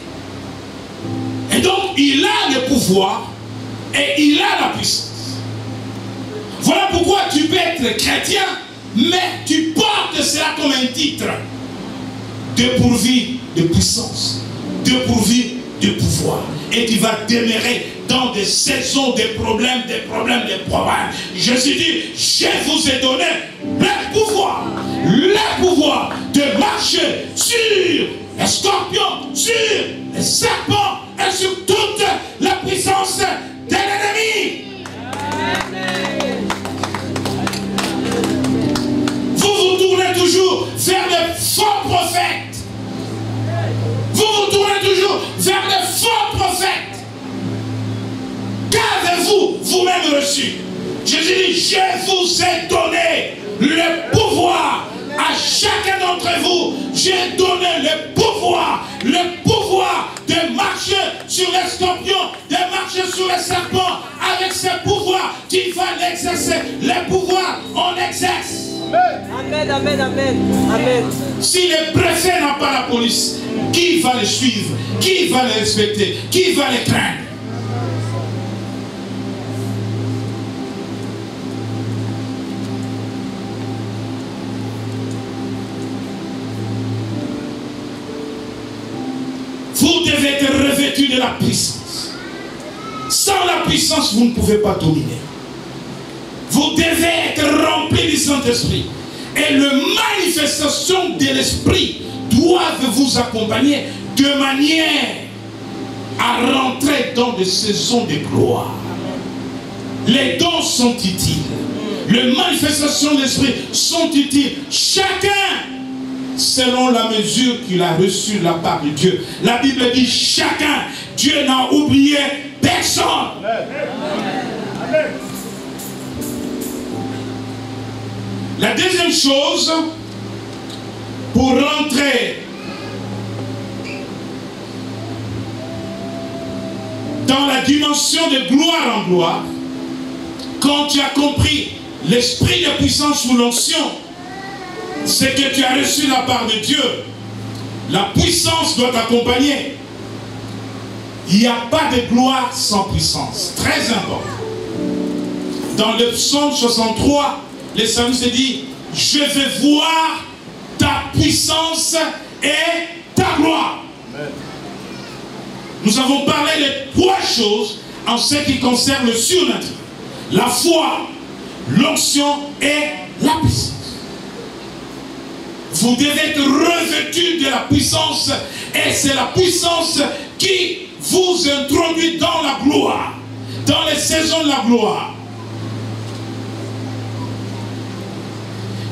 Et donc il a le pouvoir et il a la puissance. Voilà pourquoi tu peux être chrétien, mais tu portes cela comme un titre, dépourvu de puissance, dépourvu de pouvoir. Et tu vas demeurer dans des saisons, des problèmes. Jésus dit, je vous ai donné le pouvoir de marcher sur les scorpions, sur les serpents et sur toute la puissance de l'ennemi. Vous vous tournez toujours vers de faux prophètes. Vous vous tournez toujours vers de faux prophètes. Qu'avez-vous vous-même reçu? Jésus dit, je vous ai donné le pouvoir. À chacun d'entre vous, j'ai donné le pouvoir de marcher sur les scorpions, de marcher sur les serpents. Avec ce pouvoir, tu vas l'exercer. Le pouvoir, on l'exerce. Amen, amen, amen, amen. Si le préfet n'a pas la police, qui va le suivre? Qui va le respecter? Qui va le craindre? Vous devez être revêtu de la puissance. Sans la puissance, vous ne pouvez pas dominer. Vous devez être rempli du Saint-Esprit. Et les manifestations de l'Esprit doivent vous accompagner de manière à rentrer dans des saisons de gloire. Les dons sont utiles. Les manifestations de l'Esprit sont utiles. Chacun selon la mesure qu'il a reçue de la part de Dieu. La Bible dit chacun. Dieu n'a oublié personne. Amen. La deuxième chose, pour rentrer la dimension de gloire en gloire, quand tu as compris l'esprit de puissance sous l'onction, c'est que tu as reçu de la part de Dieu. La puissance doit t'accompagner. Il n'y a pas de gloire sans puissance. Très important. Dans le psaume 63, le psalmiste dit, je vais voir ta puissance et ta gloire. Amen. Nous avons parlé de 3 choses en ce qui concerne le surnaturel. La foi, l'onction et la puissance. Vous devez être revêtus de la puissance et c'est la puissance qui vous introduit dans la gloire, dans les saisons de la gloire.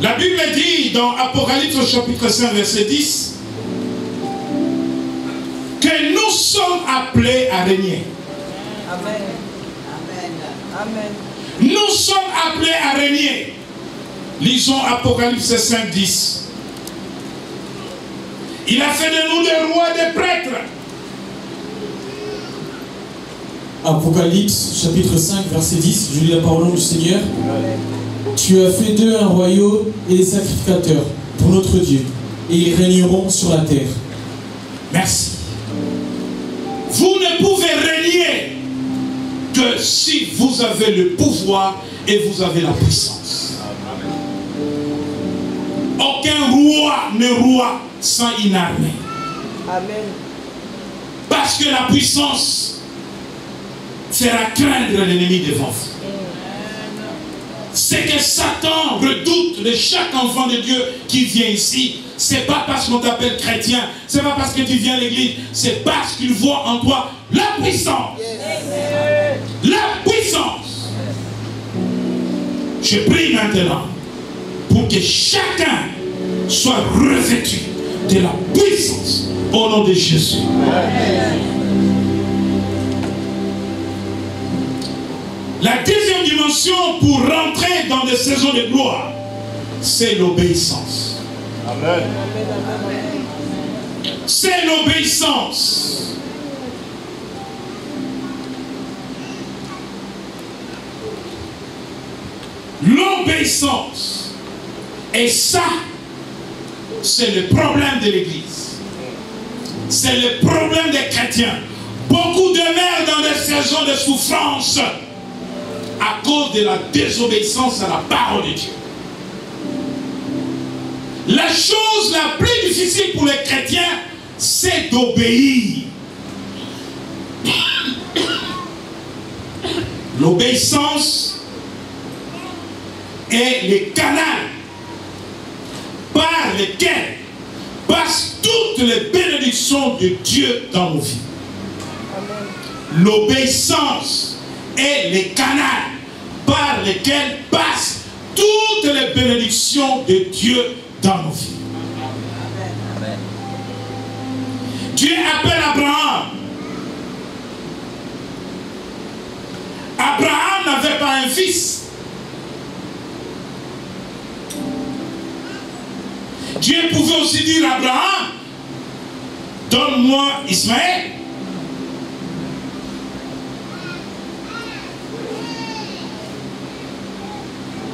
La Bible dit dans Apocalypse au chapitre 5 verset 10 que nous sommes appelés à régner. Amen. Amen. Amen. Nous sommes appelés à régner. Lisons Apocalypse 5, 10. Il a fait de nous des rois et des prêtres. Apocalypse chapitre 5 verset 10, je lis la parole du Seigneur. Tu as fait d'eux un royaume et des sacrificateurs pour notre Dieu, et ils régneront sur la terre. Merci. Vous ne pouvez régner que si vous avez le pouvoir et vous avez la puissance. Aucun roi ne roi sans une armée. Amen. Parce que la puissance fera craindre l'ennemi devant vous. C'est que Satan redoute de chaque enfant de Dieu qui vient ici. C'est pas parce qu'on t'appelle chrétien, c'est pas parce que tu viens à l'église, c'est parce qu'il voit en toi la puissance. La puissance. Je prie maintenant pour que chacun soit revêtu de la puissance au nom de Jésus. La deuxième dimension pour rentrer dans des saisons de gloire, c'est l'obéissance. Amen. C'est l'obéissance. L'obéissance. Et ça, c'est le problème de l'Église. C'est le problème des chrétiens. Beaucoup demeurent dans des saisons de souffrance à cause de la désobéissance à la parole de Dieu. La chose la plus difficile pour les chrétiens, c'est d'obéir. L'obéissance est le canal par lequel passent toutes les bénédictions de Dieu dans nos vies. L'obéissance est le canal par lequel passent toutes les bénédictions de Dieu dans nos vies. Amen. Dieu appelle Abraham. Abraham n'avait pas un fils. Dieu pouvait aussi dire à Abraham, donne-moi Ismaël.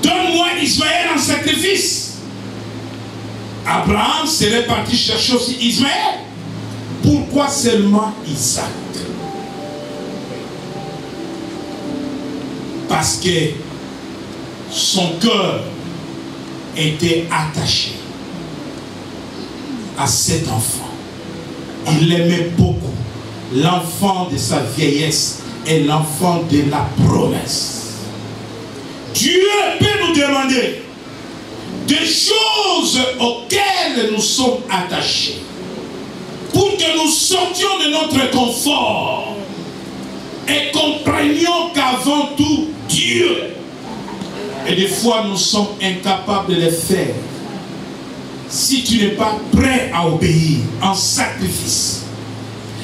Donne-moi Ismaël en sacrifice. Abraham serait parti chercher aussi Ismaël. Pourquoi seulement Isaac? Parce que son cœur était attaché à cet enfant. Il l'aimait beaucoup. L'enfant de sa vieillesse et l'enfant de la promesse. Dieu peut nous demander des choses auxquelles nous sommes attachés pour que nous sortions de notre confort et comprenions qu'avant tout Dieu. Et des fois nous sommes incapables de les faire. Si tu n'es pas prêt à obéir en sacrifice,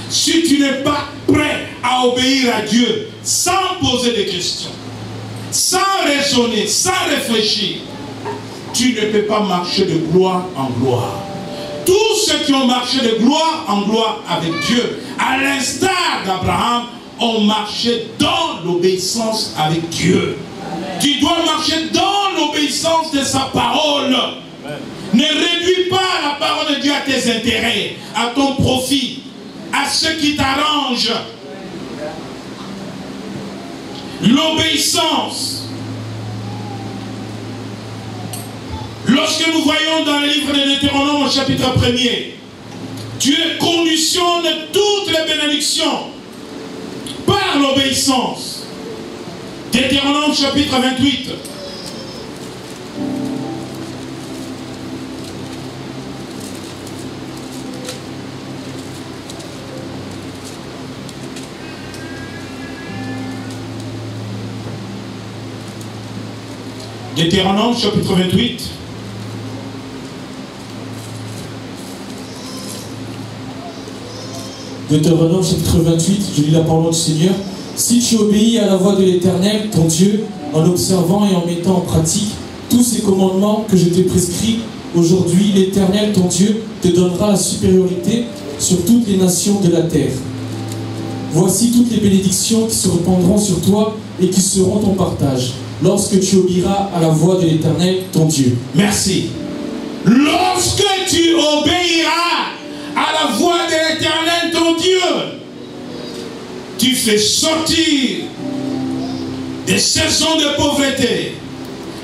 si tu n'es pas prêt à obéir à Dieu sans poser des questions, sans raisonner, sans réfléchir, tu ne peux pas marcher de gloire en gloire. Tous ceux qui ont marché de gloire en gloire avec Dieu, à l'instar d'Abraham, ont marché dans l'obéissance avec Dieu. Amen. Tu dois marcher dans l'obéissance de sa parole. Amen. Ne réduis pas la parole de Dieu à tes intérêts, à ton profit, à ce qui t'arrange. L'obéissance. Lorsque nous voyons dans le livre de Deutéronome au chapitre 1er, Dieu conditionne toutes les bénédictions par l'obéissance. Deutéronome chapitre 28. Deutéronome chapitre 28. Deutéronome chapitre 28, je lis la parole du Seigneur. Si tu obéis à la voix de l'Éternel, ton Dieu, en observant et en mettant en pratique tous ces commandements que je t'ai prescrits, aujourd'hui l'Éternel, ton Dieu, te donnera la supériorité sur toutes les nations de la terre. Voici toutes les bénédictions qui se répandront sur toi et qui seront ton partage, lorsque tu obéiras à la voix de l'Éternel, ton Dieu. Merci. Lorsque tu obéiras à la voix de l'Éternel, ton Dieu, tu fais sortir des saisons de pauvreté,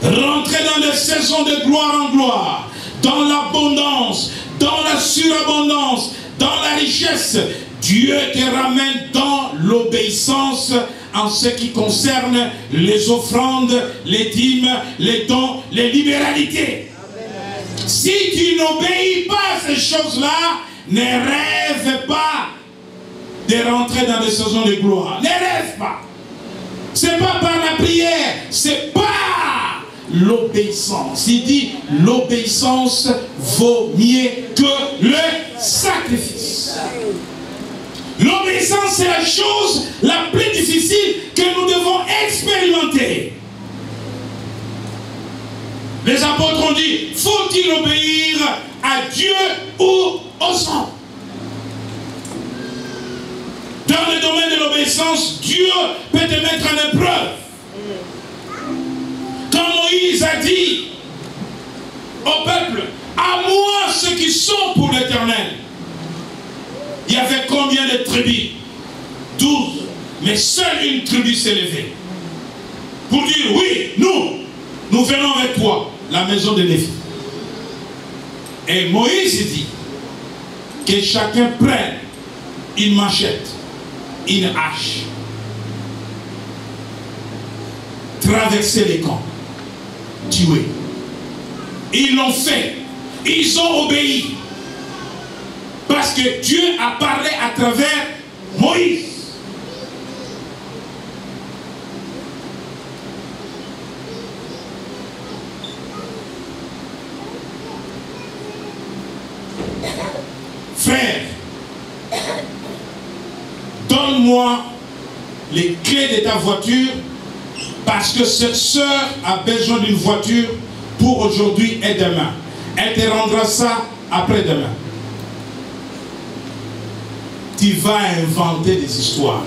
rentrer dans des saisons de gloire en gloire, dans l'abondance, dans la surabondance, dans la richesse. Dieu te ramène dans l'obéissance en ce qui concerne les offrandes, les dîmes, les dons, les libéralités. Amen. Si tu n'obéis pas à ces choses-là, ne rêve pas de rentrer dans des saisons de gloire. Ne rêve pas. Ce n'est pas par la prière, c'est par l'obéissance. Il dit l'obéissance vaut mieux que le sacrifice. L'obéissance, c'est la chose la plus difficile que nous devons expérimenter. Les apôtres ont dit, faut-il obéir à Dieu ou aux hommes? Dans le domaine de l'obéissance, Dieu peut te mettre en épreuve. Quand Moïse a dit au peuple, à moi ceux qui sont pour l'Éternel, il y avait combien de tribus? 12. Mais seule une tribu s'est levée. Pour dire, oui, nous venons avec toi, la maison de Lévi. Et Moïse dit que chacun prenne une machette, une hache, traverser les camps, tuer. Ils l'ont fait. Ils ont obéi. Parce que Dieu a parlé à travers Moïse. Frère, donne-moi les clés de ta voiture parce que cette sœur a besoin d'une voiture pour aujourd'hui et demain. Elle te rendra ça après-demain. Tu vas inventer des histoires.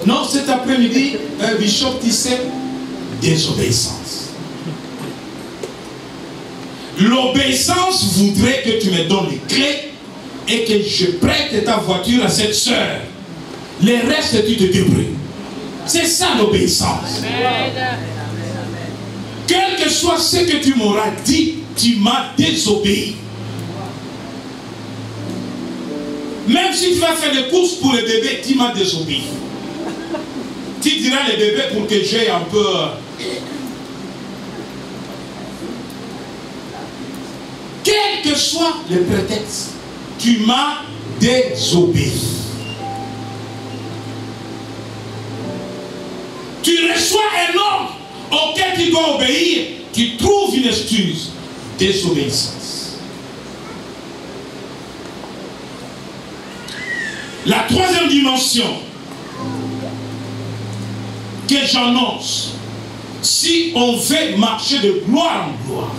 Non, cet après-midi, Bishop disait désobéissance. L'obéissance voudrait que tu me donnes les clés et que je prête ta voiture à cette sœur. Les restes, tu te débrouilles. C'est ça l'obéissance. Quel que soit ce que tu m'auras dit, tu m'as désobéi. Même si tu vas faire des courses pour les bébés, tu m'as désobéi. Tu diras les bébés pour que j'ai un peu... Quel que soit le prétexte, tu m'as désobéi. Tu reçois un ordre auquel tu dois obéir, tu trouves une excuse. Désobéissance. La troisième dimension que j'annonce, si on veut marcher de gloire en gloire,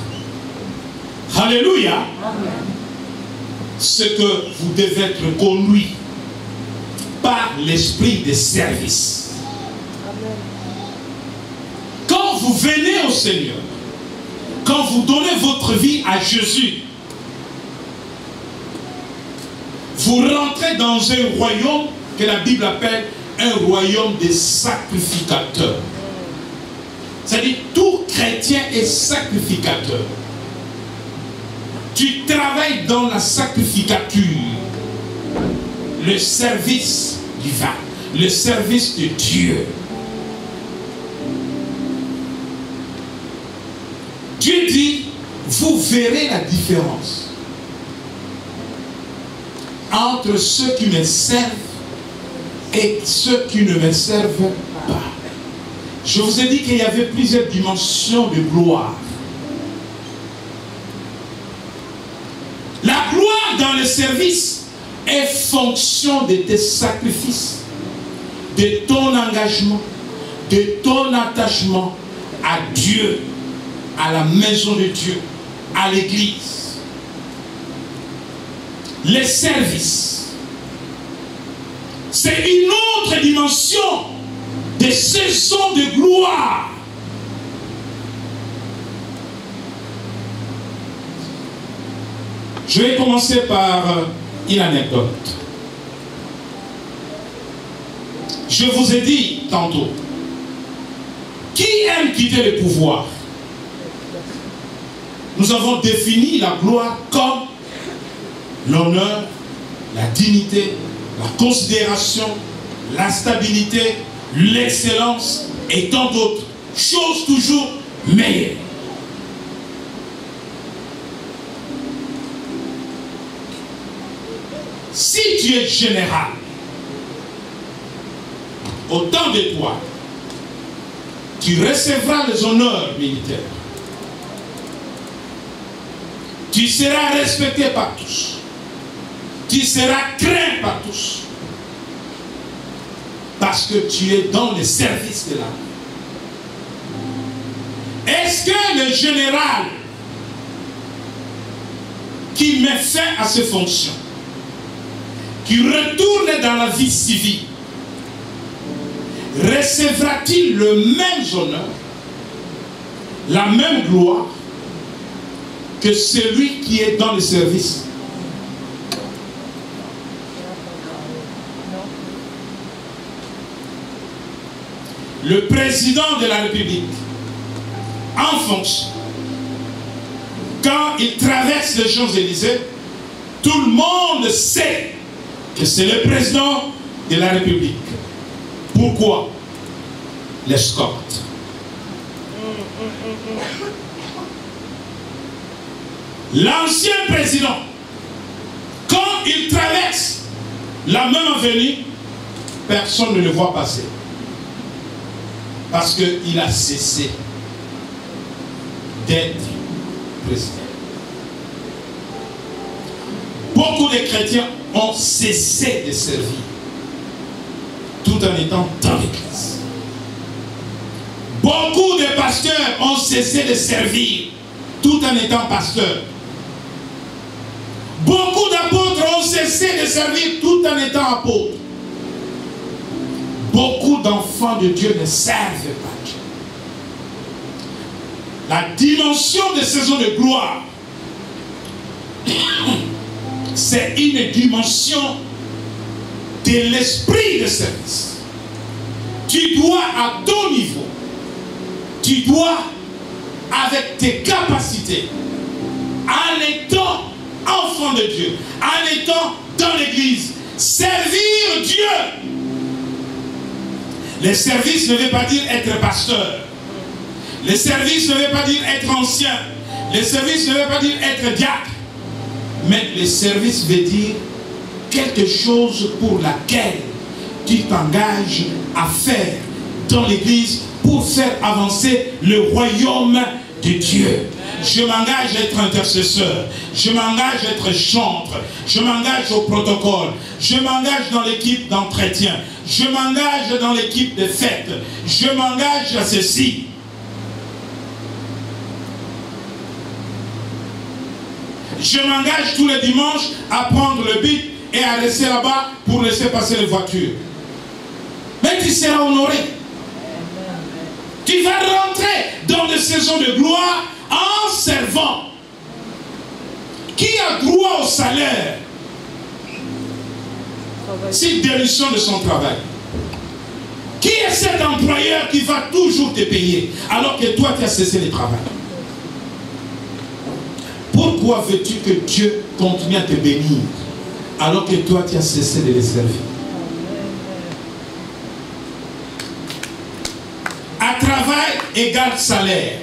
alléluia, c'est que vous devez être conduit par l'esprit de service. Quand vous venez au Seigneur, quand vous donnez votre vie à Jésus, vous rentrez dans un royaume que la Bible appelle un royaume des sacrificateurs. C'est-à-dire tout chrétien est sacrificateur. Tu travailles dans la sacrificature, le service divin, le service de Dieu. Dieu dit, vous verrez la différence entre ceux qui me servent et ceux qui ne me servent pas. Je vous ai dit qu'il y avait plusieurs dimensions de gloire. La gloire dans le service est fonction de tes sacrifices, de ton engagement, de ton attachement à Dieu, à la maison de Dieu, à l'église. Les services, c'est une autre dimension des saisons de gloire. Je vais commencer par une anecdote. Je vous ai dit tantôt, qui aime quitter le pouvoir? Nous avons défini la gloire comme l'honneur, la dignité, la considération, la stabilité, l'excellence et tant d'autres choses toujours meilleures. Si tu es général, au temps de toi, tu recevras les honneurs militaires. Tu seras respecté par tous. Tu seras craint par tous. Parce que tu es dans le service de l'âme. Est-ce que le général qui met fin à ses fonctions, qui retourne dans la vie civile, recevra-t-il le même honneur, la même gloire que celui qui est dans le service? Le président de la République, en fonction, quand il traverse les Champs-Élysées, tout le monde sait que c'est le président de la République. Pourquoi? L'escorte. L'ancien président, quand il traverse la même avenue, personne ne le voit passer. Parce qu'il a cessé d'être président. Beaucoup de chrétiens ont cessé de servir, tout en étant dans l'église. Beaucoup de pasteurs ont cessé de servir, tout en étant pasteurs. Beaucoup d'apôtres ont cessé de servir, tout en étant apôtres. Beaucoup d'enfants de Dieu ne servent pas Dieu. La dimension de saison de gloire, c'est une dimension de l'esprit de service. Tu dois à ton niveau, tu dois avec tes capacités, en étant enfant de Dieu, en étant dans l'église, servir Dieu. Le service ne veut pas dire être pasteur. Le service ne veut pas dire être ancien. Le service ne veut pas dire être diacre. Mais le service veut dire quelque chose pour laquelle tu t'engages à faire dans l'église pour faire avancer le royaume de Dieu. Je m'engage à être intercesseur. Je m'engage à être chantre. Je m'engage au protocole. Je m'engage dans l'équipe d'entretien. Je m'engage dans l'équipe de fête. Je m'engage à ceci. Je m'engage tous les dimanches à prendre le but et à rester là-bas pour laisser passer les voitures. Mais tu seras honoré. Tu vas rentrer dans des saisons de gloire en servant. Qui a droit au salaire s'il démissionne de son travail? Qui est cet employeur qui va toujours te payer alors que toi tu as cessé de travailler? Pourquoi veux-tu que Dieu continue à te bénir alors que toi tu as cessé de les servir? À travail égale salaire.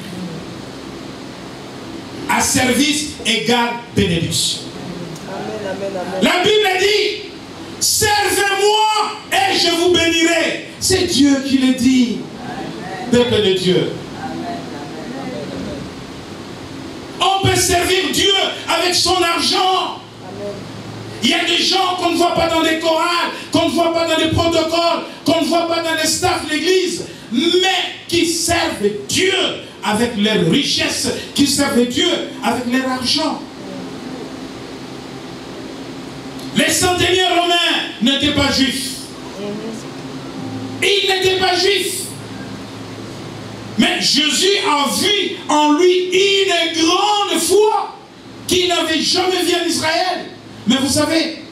À service égale bénédiction. Amen, amen, amen. La Bible dit, servez-moi et je vous bénirai. C'est Dieu qui le dit. Peuple de Dieu. On peut servir Dieu avec son argent. Il y a des gens qu'on ne voit pas dans des chorales, qu'on ne voit pas dans des protocoles, qu'on ne voit pas dans les staffs de l'église, mais qui servent Dieu avec leur richesse, qui servent Dieu avec leur argent. Les centeniers romains n'étaient pas juifs. Ils n'étaient pas juifs. Mais Jésus a vu en lui une grande foi qu'il n'avait jamais vue en Israël. Mais vous savez,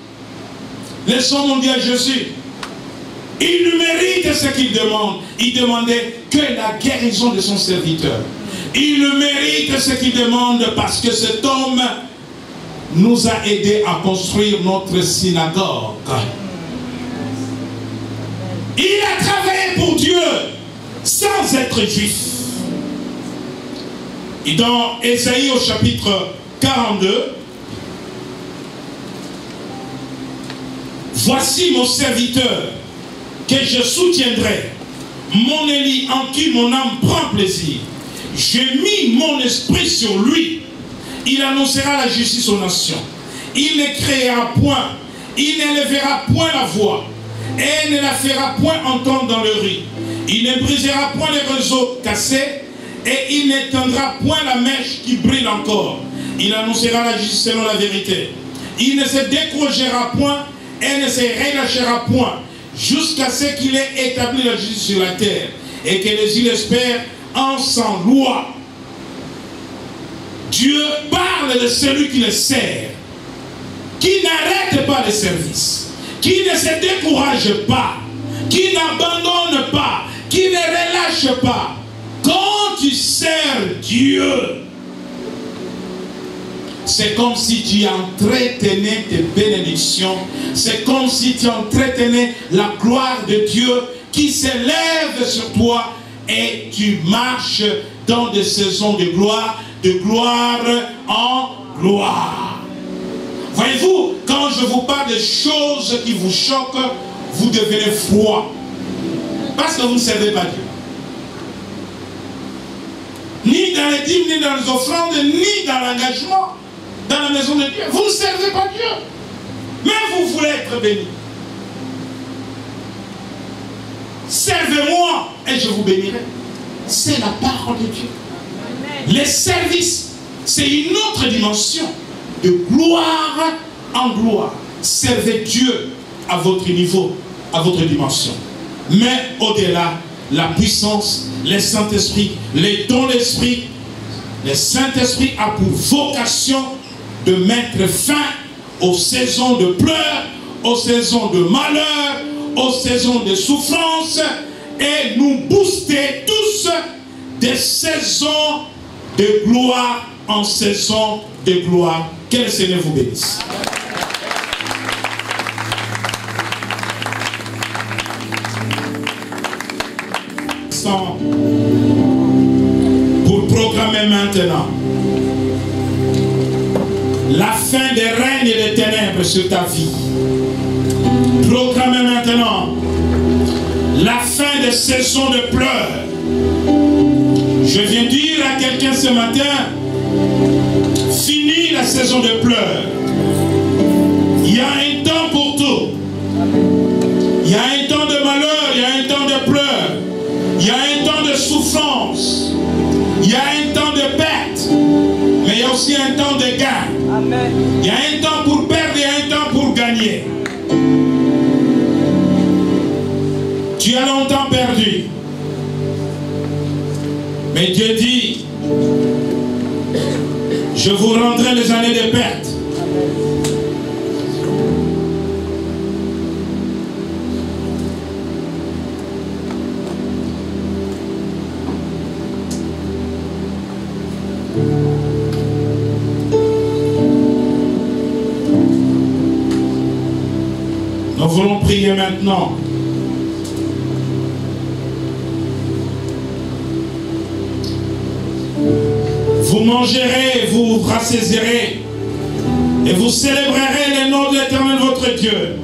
les hommes ont dit à Jésus, il mérite ce qu'il demande. Il demandait que la guérison de son serviteur. Il mérite ce qu'il demande parce que cet homme nous a aidés à construire notre synagogue. Il a travaillé pour Dieu sans être juif. Et dans Ésaïe au chapitre 42, voici mon serviteur que je soutiendrai, mon Élie en qui mon âme prend plaisir. J'ai mis mon esprit sur lui. Il annoncera la justice aux nations. Il ne créera point, il n'élèvera point la voix et ne la fera point entendre dans le riz. Il ne brisera point les réseaux cassés et il n'éteindra point la mèche qui brille encore. Il annoncera la justice selon la vérité. Il ne se découragera point et ne se relâchera point jusqu'à ce qu'il ait établi la justice sur la terre et que les îles espèrent en sans loi. Dieu parle de celui qui le sert, qui n'arrête pas le service, qui ne se décourage pas, qui n'abandonne pas, qui ne relâche pas. Quand tu sers Dieu, c'est comme si tu entretenais tes bénédictions, c'est comme si tu entretenais la gloire de Dieu qui s'élève sur toi et tu marches dans des saisons de gloire en gloire. Voyez-vous, quand je vous parle de choses qui vous choquent, vous devenez froid. Parce que vous ne servez pas Dieu. Ni dans les dîmes, ni dans les offrandes, ni dans l'engagement, dans la maison de Dieu. Vous ne servez pas Dieu. Mais vous voulez être béni. Servez-moi et je vous bénirai. C'est la parole de Dieu. Les services, c'est une autre dimension de gloire en gloire. Servez Dieu à votre niveau, à votre dimension. Mais au-delà, la puissance, le Saint-Esprit, les dons de l'Esprit, le Saint-Esprit a pour vocation de mettre fin aux saisons de pleurs, aux saisons de malheur, aux saisons de souffrance et nous booster tous des saisons de gloire en saison de gloire. Que le Seigneur vous bénisse. Pour programmer maintenant la fin des règnes et des ténèbres sur ta vie. Programmez maintenant la fin des saisons de pleurs. Je viens dire à quelqu'un ce matin, fini la saison de pleurs. Il y a un temps pour tout. Il y a un temps de malheur, il y a un temps de pleurs. Il y a un temps de souffrance. Il y a un temps de perte. Mais il y a aussi un temps de gain. Amen. Il y a un temps pour perdre et un temps pour gagner. Tu as longtemps perdu. Mais Dieu dit, je vous rendrai les années de perte. Nous voulons prier maintenant. Vous mangerez, vous vous rassasierez et vous célébrerez le nom de l'Éternel votre Dieu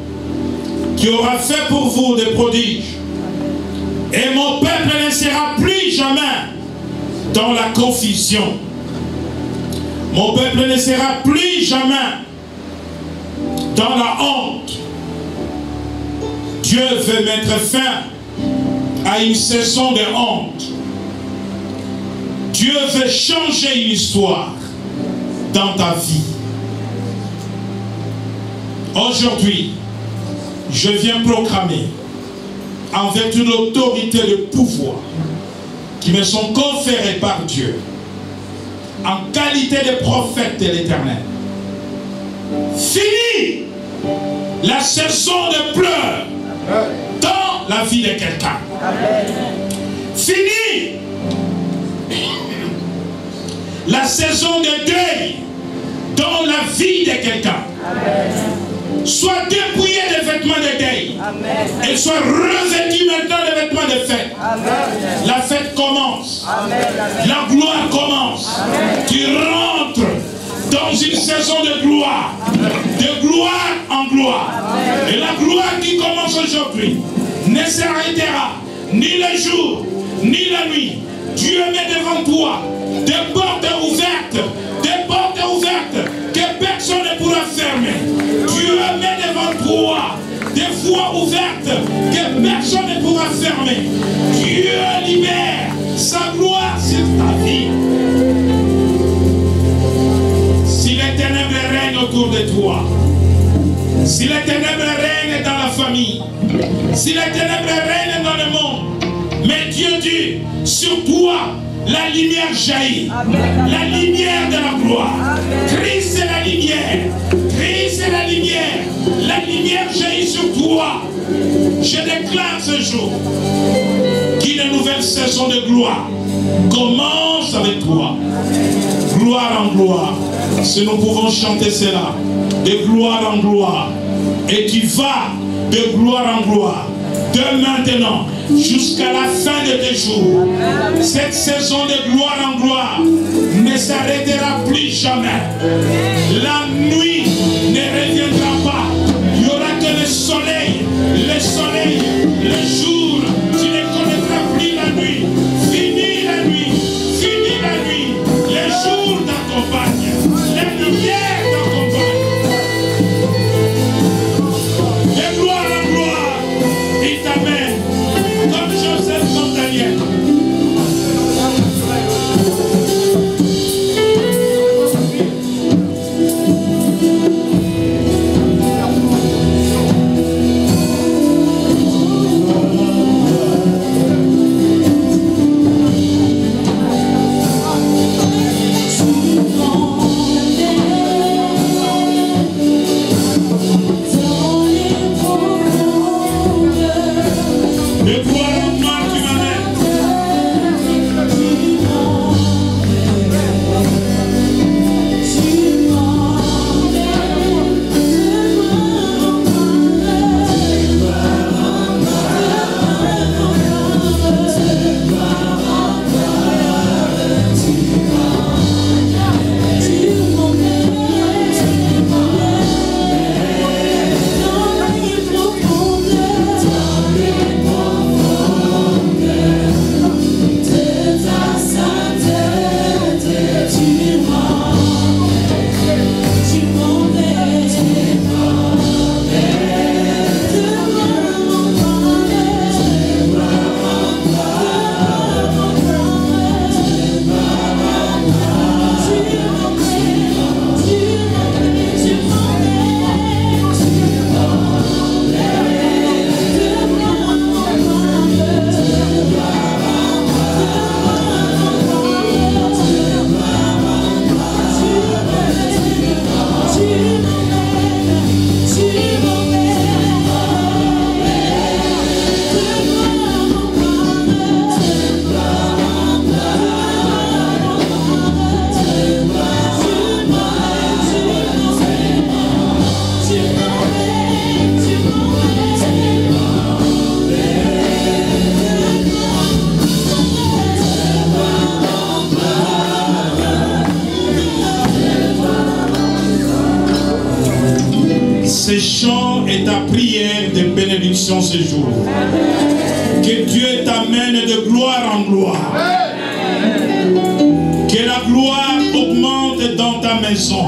qui aura fait pour vous des prodiges. Et mon peuple ne sera plus jamais dans la confusion. Mon peuple ne sera plus jamais dans la honte. Dieu veut mettre fin à une saison de honte. Dieu veut changer une histoire dans ta vie. Aujourd'hui, je viens proclamer, en vertu de l'autorité et de pouvoir qui me sont conférés par Dieu, en qualité de prophète de l'Éternel, fini la saison de pleurs dans la vie de quelqu'un. Fini la saison de deuil dans la vie de quelqu'un. Soit dépouillé des vêtements de deuil et soit revêtu maintenant des vêtements de fête. La fête commence. La gloire commence. Tu rentres dans une saison de gloire en gloire. Et la gloire qui commence aujourd'hui ne s'arrêtera ni le jour, ni la nuit. Dieu met devant toi des portes ouvertes que personne ne pourra fermer. Dieu met devant toi des voies ouvertes que personne ne pourra fermer. Dieu libère sa gloire sur ta vie. Si les ténèbres règnent autour de toi, si les ténèbres règnent dans la famille, si les ténèbres règnent dans le monde, mais Dieu dit, sur toi, la lumière jaillit. La lumière de la gloire. Christ est la lumière. Christ est la lumière. La lumière jaillit sur toi. Je déclare ce jour qu'une nouvelle saison de gloire commence avec toi. Gloire en gloire. Si nous pouvons chanter cela, de gloire en gloire. Et tu vas de gloire en gloire. De maintenant jusqu'à la fin de tes jours. Cette saison de gloire en gloire ne s'arrêtera plus jamais. La nuit ne reviendra pas. Il n'y aura que le soleil, le jour. Tu ne connaîtras plus la nuit. Fini la nuit, fini la nuit. Les jours t'accompagnent, la lumière t'accompagne. De gloire en gloire, il t'amène. Comme Joseph, comme Daniel. de bénédiction ce jour. Que Dieu t'amène de gloire en gloire. Que la gloire augmente dans ta maison.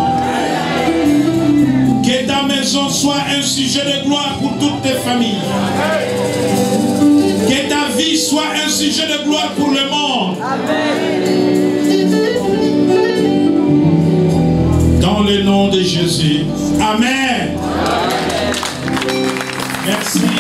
Que ta maison soit un sujet de gloire pour toutes tes familles. Que ta vie soit un sujet de gloire pour le monde. Dans le nom de Jésus. Amen. Merci.